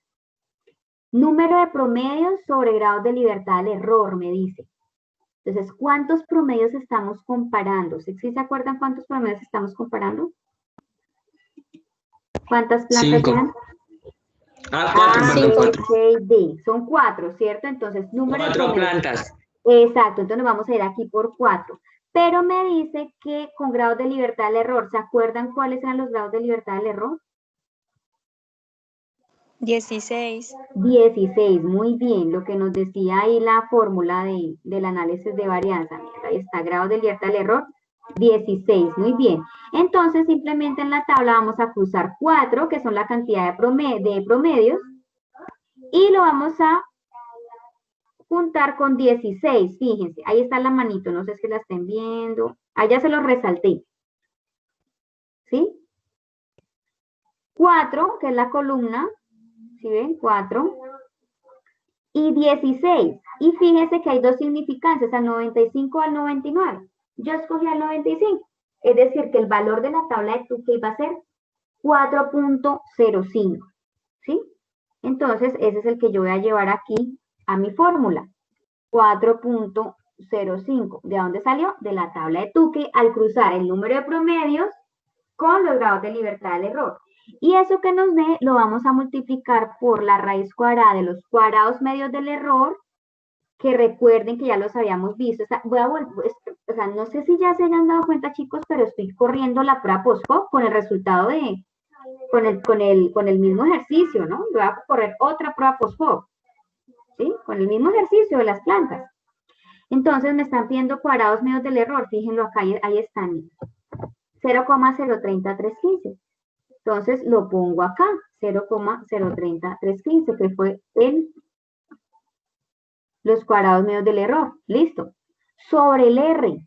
Número de promedios sobre grados de libertad del error, me dice. Entonces, ¿cuántos promedios estamos comparando? ¿Sí se acuerdan cuántos promedios estamos comparando? ¿Cuántas plantas 5. eran? 4, perdón, 4. D. Son 4, ¿cierto? Entonces, número de 4 promedios. plantas. Exacto, entonces nos vamos a ir aquí por 4. Pero me dice que con grados de libertad del error, ¿se acuerdan cuáles eran los grados de libertad del error? 16. 16, muy bien, lo que nos decía ahí la fórmula del análisis de varianza. Mira, ahí está, grados de libertad del error, 16, muy bien. Entonces, simplemente en la tabla vamos a cruzar 4, que son la cantidad de promedios, y lo vamos a juntar con 16, fíjense, ahí está la manito, no sé si la estén viendo, allá se los resalté, ¿sí? 4, que es la columna, ¿Sí ven? 4 y 16. Y fíjense que hay dos significancias, al 95 o al 99. Yo escogí al 95. Es decir, que el valor de la tabla de Tukey va a ser 4.05. ¿Sí? Entonces, ese es el que yo voy a llevar aquí a mi fórmula. 4.05. ¿De dónde salió? De la tabla de Tukey al cruzar el número de promedios con los grados de libertad del error. Y eso que nos dé lo vamos a multiplicar por la raíz cuadrada de los cuadrados medios del error, que recuerden que ya los habíamos visto. No sé si ya se hayan dado cuenta, chicos, pero estoy corriendo la prueba post-hoc con el resultado con el mismo ejercicio, ¿no? Voy a correr otra prueba post-hoc, ¿sí? Con el mismo ejercicio de las plantas. Entonces me están pidiendo cuadrados medios del error. Fíjenlo acá, ahí están. 0,030315. Entonces lo pongo acá, 0,030315, que fue los cuadrados medios del error. Listo. Sobre el R.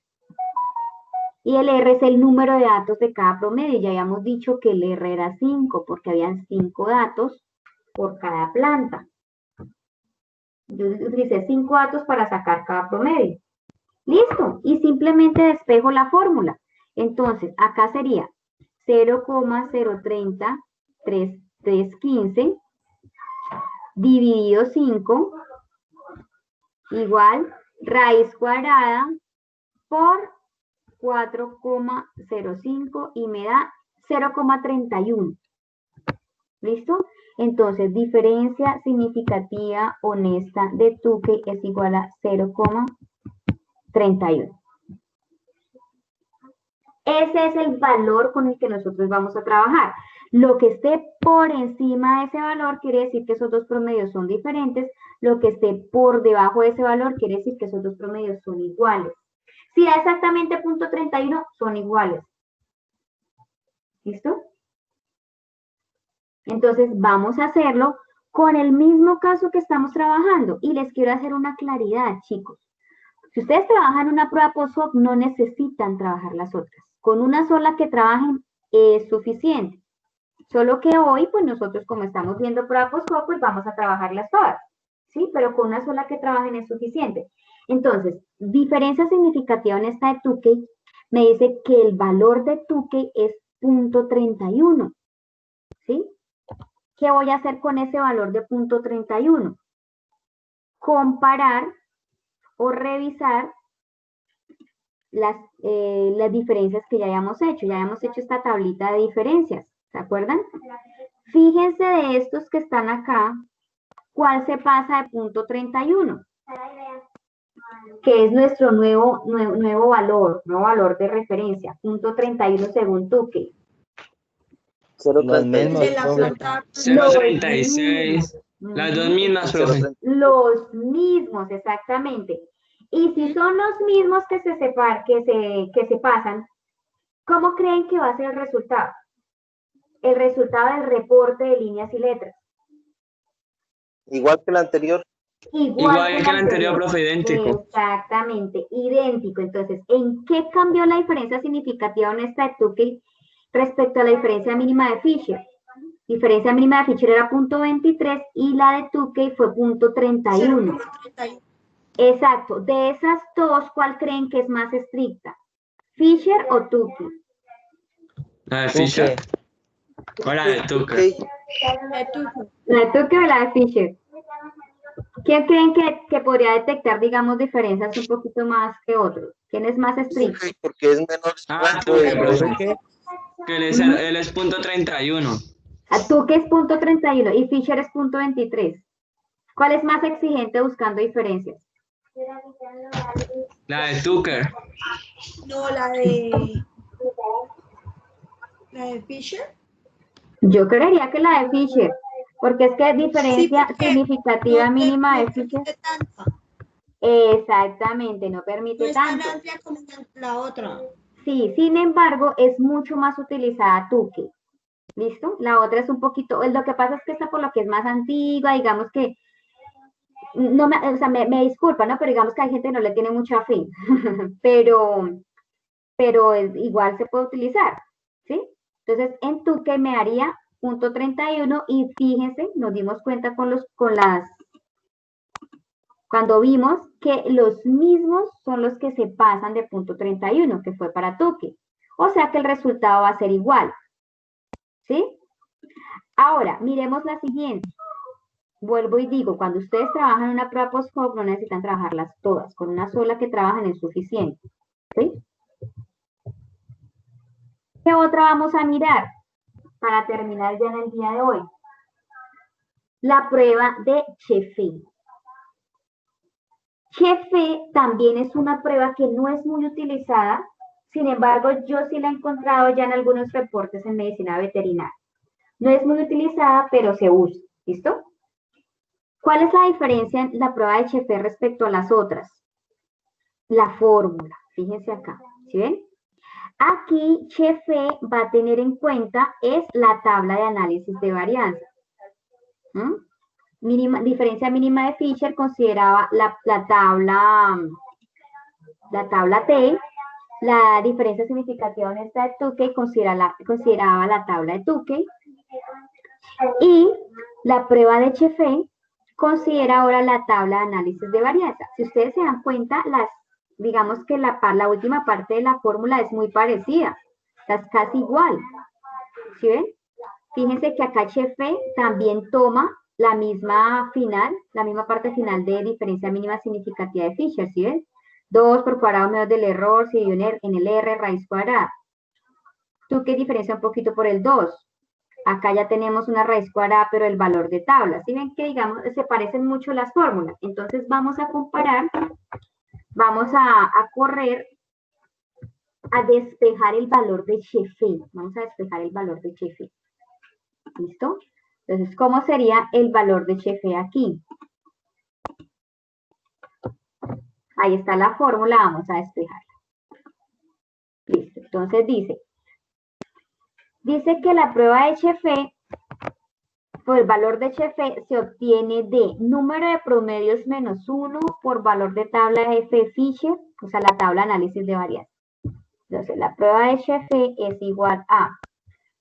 Y el R es el número de datos de cada promedio. Ya habíamos dicho que el R era 5, porque habían 5 datos por cada planta. Yo utilicé 5 datos para sacar cada promedio. Listo. Y simplemente despejo la fórmula. Entonces, acá sería 0,030315 dividido 5 igual raíz cuadrada por 4,05 y me da 0,31. ¿Listo? Entonces, diferencia significativa honesta de Tukey es igual a 0,31. Ese es el valor con el que nosotros vamos a trabajar. Lo que esté por encima de ese valor quiere decir que esos dos promedios son diferentes. Lo que esté por debajo de ese valor quiere decir que esos dos promedios son iguales. Si da exactamente 0.31, son iguales. ¿Listo? Entonces vamos a hacerlo con el mismo caso que estamos trabajando. Y les quiero hacer una claridad, chicos. Si ustedes trabajan una prueba post-hoc, no necesitan trabajar las otras. Con una sola que trabajen es suficiente. Solo que hoy, pues nosotros como estamos viendo prueba post-hoc, pues vamos a trabajarlas todas. ¿Sí? Pero con una sola que trabajen es suficiente. Entonces, diferencia significativa en esta de Tukey me dice que el valor de Tukey es 0.31. ¿Sí? ¿Qué voy a hacer con ese valor de 0.31? Comparar o revisar las diferencias que ya habíamos hecho. Ya habíamos hecho esta tablita de diferencias, ¿se acuerdan? Fíjense de estos que están acá, ¿cuál se pasa de 0.31? Que es nuestro nuevo valor de referencia, 0.31 según Tukey. Los mismos, De la planta. 0.36. Las dos mismas, profe. Los mismos, exactamente. Y si son los mismos que se pasan, ¿cómo creen que va a ser el resultado? El resultado del reporte de líneas y letras. Igual que el anterior. Igual que el anterior, profe, idéntico. Exactamente, idéntico. Entonces, ¿en qué cambió la diferencia significativa en esta de Tukey respecto a la diferencia mínima de Fisher? Diferencia mínima de Fisher era 0.23 y la de Tukey fue 0.31. Exacto. De esas dos, ¿cuál creen que es más estricta? ¿Fisher o Tukey? La de Fisher. O la de Tukey. ¿La de Tukey o la de Fisher? ¿Quién creen que podría detectar, digamos, diferencias un poquito más que otros? ¿Quién es más estricto? Porque es menor Tukey, profe. Que él es 0.31. A Tukey es 0.31 y Fisher es 0.23. ¿Cuál es más exigente buscando diferencias? La de Tukey. No, la de Fisher. Yo creería que la de Fisher, porque es que diferencia significativa no, mínima no de Fisher. Tanta. Exactamente, no permite No es tan tanto. amplia como la otra. Sí, sin embargo, es mucho más utilizada Tukey. ¿Listo? La otra es un poquito, lo que pasa es que esta por lo que es más antigua, digamos que, no me disculpa, ¿no? Pero digamos que hay gente que no le tiene mucha fe, pero igual se puede utilizar, ¿sí? Entonces, en Tukey me haría punto 31 y fíjense, nos dimos cuenta cuando vimos que los mismos son los que se pasan de punto 31, que fue para Tuque. O sea que el resultado va a ser igual. ¿Sí? Ahora, miremos la siguiente. Vuelvo y digo, cuando ustedes trabajan una prueba post-hoc, no necesitan trabajarlas todas. Con una sola que trabajan es suficiente. ¿Sí? ¿Qué otra vamos a mirar? Para terminar ya en el día de hoy. La prueba de Sheffield. Sheffield también es una prueba que no es muy utilizada, sin embargo, yo sí la he encontrado ya en algunos reportes en medicina veterinaria. No es muy utilizada, pero se usa. ¿Listo? ¿Cuál es la diferencia en la prueba de Sheffield respecto a las otras? La fórmula. Fíjense acá. ¿Sí ven? Aquí Sheffield va a tener en cuenta es la tabla de análisis de varianza. Diferencia mínima de Fisher consideraba la tabla T, la diferencia significativa honesta de Tukey consideraba la tabla de Tukey, y la prueba de Sheffield considera ahora la tabla de análisis de varianza. Si ustedes se dan cuenta, digamos que la última parte de la fórmula es muy parecida, es casi igual. ¿Sí ven? Fíjense que acá Sheffield también toma la misma parte final de diferencia mínima significativa de Fisher, ¿sí ven? 2 por cuadrado menos del error, se divide en el R raíz cuadrada. Tukey diferencia un poquito por el 2. Acá ya tenemos una raíz cuadrada, pero el valor de tabla. ¿Sí ven que, digamos, se parecen mucho las fórmulas? Entonces vamos a comparar, vamos a correr, a despejar el valor de Sheffield. Vamos a despejar el valor de Sheffield. ¿Listo? Entonces, ¿cómo sería el valor de Sheffield aquí? Ahí está la fórmula, vamos a despejarla. Listo, entonces dice que la prueba de Sheffield, pues el valor de Sheffield se obtiene de número de promedios menos 1 por valor de tabla F de Fisher, o sea, la tabla de análisis de varianza. Entonces, la prueba de Sheffield es igual a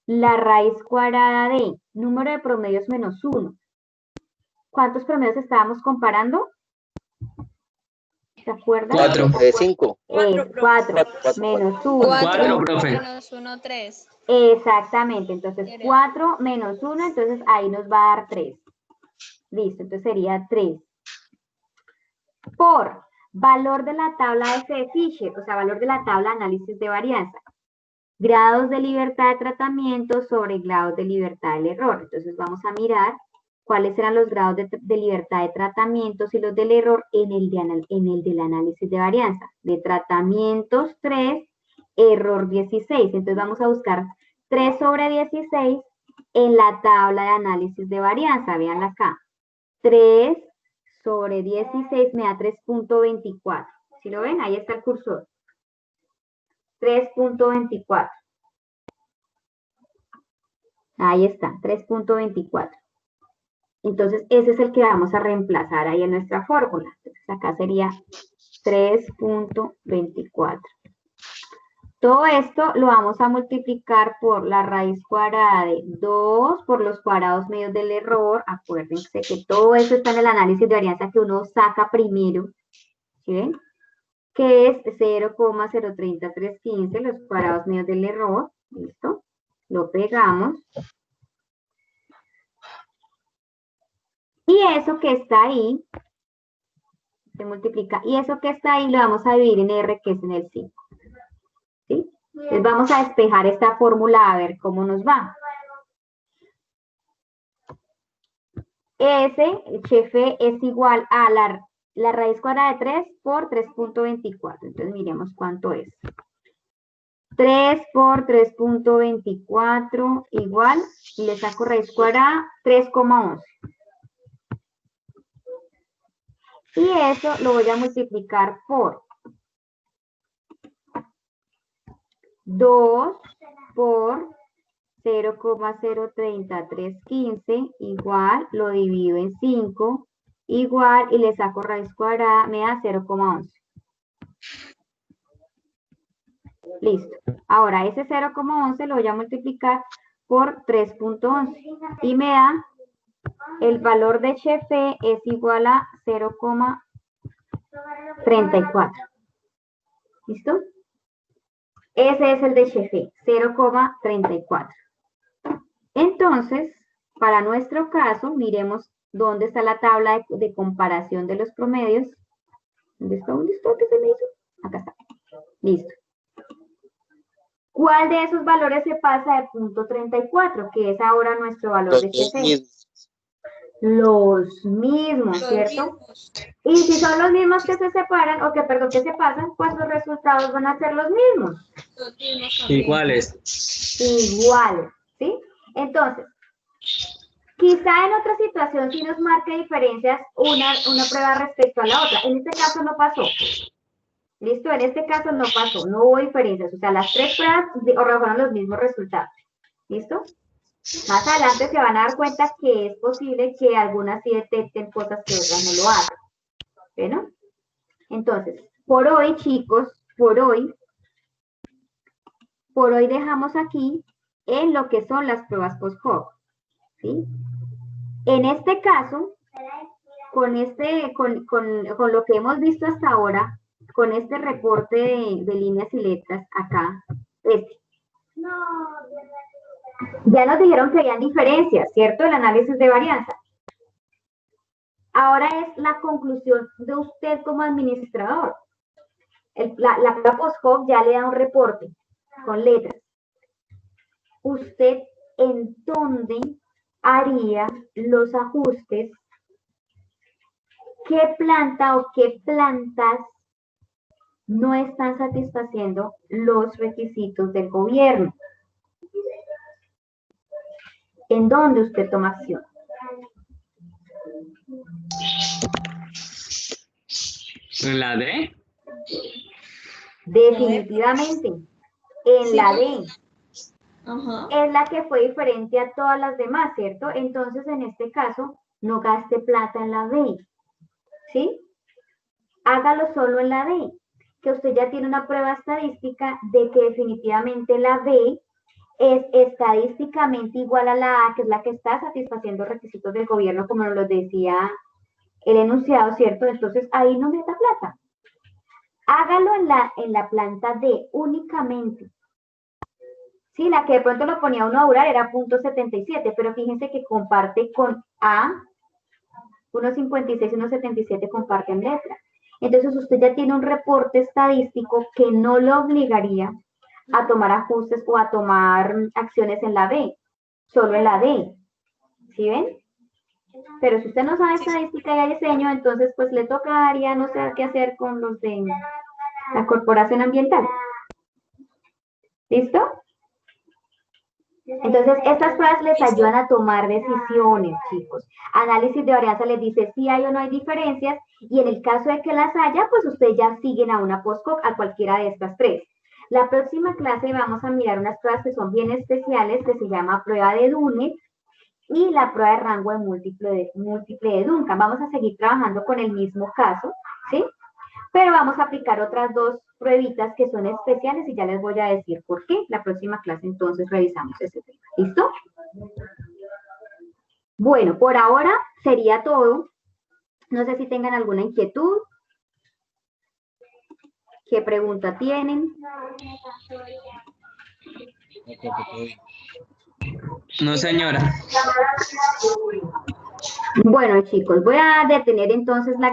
la raíz cuadrada de número de promedios menos 1. ¿Cuántos promedios estábamos comparando? ¿Se acuerdan? 4. 5. 4 menos 1. 4, profe. Menos 1, 3. Exactamente, entonces 4 menos 1, entonces ahí nos va a dar 3. Listo, entonces sería 3. Por valor de la tabla F de Fisher, o sea, valor de la tabla de análisis de varianza. Grados de libertad de tratamiento sobre grados de libertad del error. Entonces vamos a mirar cuáles eran los grados de libertad de tratamientos y los del error en el del análisis de varianza. De tratamientos 3, error 16. Entonces vamos a buscar 3 sobre 16 en la tabla de análisis de varianza. Veanla acá. 3 sobre 16 me da 3.24. ¿Sí lo ven? Ahí está el cursor. 3.24. Ahí está, 3.24. Entonces, ese es el que vamos a reemplazar ahí en nuestra fórmula. Entonces, acá sería 3.24. Todo esto lo vamos a multiplicar por la raíz cuadrada de 2 por los cuadrados medios del error. Acuérdense que todo eso está en el análisis de varianza que uno saca primero. ¿Sí ven? Que es 0,030315, los cuadrados medios del error. ¿Listo? Lo pegamos. Y eso que está ahí, se multiplica. Y eso que está ahí lo vamos a dividir en R, que es en el 5. ¿Sí? Entonces vamos a despejar esta fórmula a ver cómo nos va. Sheffield es igual a la raíz cuadrada de 3 por 3.24. Entonces miremos cuánto es. 3 por 3.24 igual, y le saco raíz cuadrada, 3,11. Y eso lo voy a multiplicar por 2 por 0,03315 igual, lo divido en 5, igual, y le saco raíz cuadrada, me da 0,11. Listo. Ahora ese 0,11 lo voy a multiplicar por 3.11 y me da el valor de Chefe es igual a 0,34. ¿Listo? Ese es el de Chefe, 0,34. Entonces, para nuestro caso, miremos dónde está la tabla de comparación de los promedios. ¿Dónde está? ¿Dónde está? ¿Qué se me hizo? Acá está. Listo. ¿Cuál de esos valores se pasa de punto 34, que es ahora nuestro valor de Chefe? Los mismos, ¿cierto? Y si son los mismos que se separan, o que, perdón, que se pasan, pues los resultados van a ser los mismos. Iguales. Iguales, ¿sí? Entonces, quizá en otra situación sí nos marque diferencias una prueba respecto a la otra. En este caso no pasó. ¿Listo? En este caso no pasó, no hubo diferencias. O sea, las tres pruebas arrojaron los mismos resultados. ¿Listo? Más adelante se van a dar cuenta que es posible que algunas sí detecten cosas que otras no lo hagan. ¿Bueno? Entonces, por hoy, chicos, por hoy dejamos aquí en lo que son las pruebas post-hoc. ¿Sí? En este caso, con lo que hemos visto hasta ahora, con este reporte de líneas y letras acá, ya nos dijeron que habían diferencias, ¿cierto? El análisis de varianza. Ahora es la conclusión de usted como administrador. La prueba post-hoc ya le da un reporte con letras. ¿Usted en dónde haría los ajustes? ¿Qué planta o qué plantas no están satisfaciendo los requisitos del gobierno? ¿En dónde usted toma acción? ¿En la D? Definitivamente. En la D. Ajá. Es la que fue diferente a todas las demás, ¿cierto? Entonces, en este caso, no gaste plata en la B. ¿Sí? Hágalo solo en la D. Que usted ya tiene una prueba estadística de que definitivamente la B es estadísticamente igual a la A, que es la que está satisfaciendo requisitos del gobierno, como nos lo decía el enunciado, ¿cierto? Entonces, ahí no meta plata. Hágalo en la planta D únicamente. Sí, la que de pronto lo ponía uno a durar era .77, pero fíjense que comparte con A, 1.56 y 1.77 comparten letra. Entonces, usted ya tiene un reporte estadístico que no lo obligaría a tomar ajustes o a tomar acciones en la B, solo en la D. ¿Sí ven? Pero si usted no sabe estadística y diseño, entonces pues le tocaría no sé qué hacer con los de la corporación ambiental. ¿Listo? Entonces, estas pruebas les ayudan a tomar decisiones, chicos. Análisis de varianza les dice si hay o no hay diferencias, y en el caso de que las haya, pues ustedes ya siguen a una post-hoc, a cualquiera de estas tres. La próxima clase vamos a mirar unas pruebas que son bien especiales, que se llama prueba de Dunet y la prueba de rango de múltiple de Duncan. Vamos a seguir trabajando con el mismo caso, ¿sí? Pero vamos a aplicar otras dos pruebitas que son especiales y ya les voy a decir por qué. La próxima clase entonces revisamos ese tema. ¿Listo? Bueno, por ahora sería todo. No sé si tengan alguna inquietud. ¿Qué pregunta tienen? No, señora. Bueno, chicos, voy a detener entonces la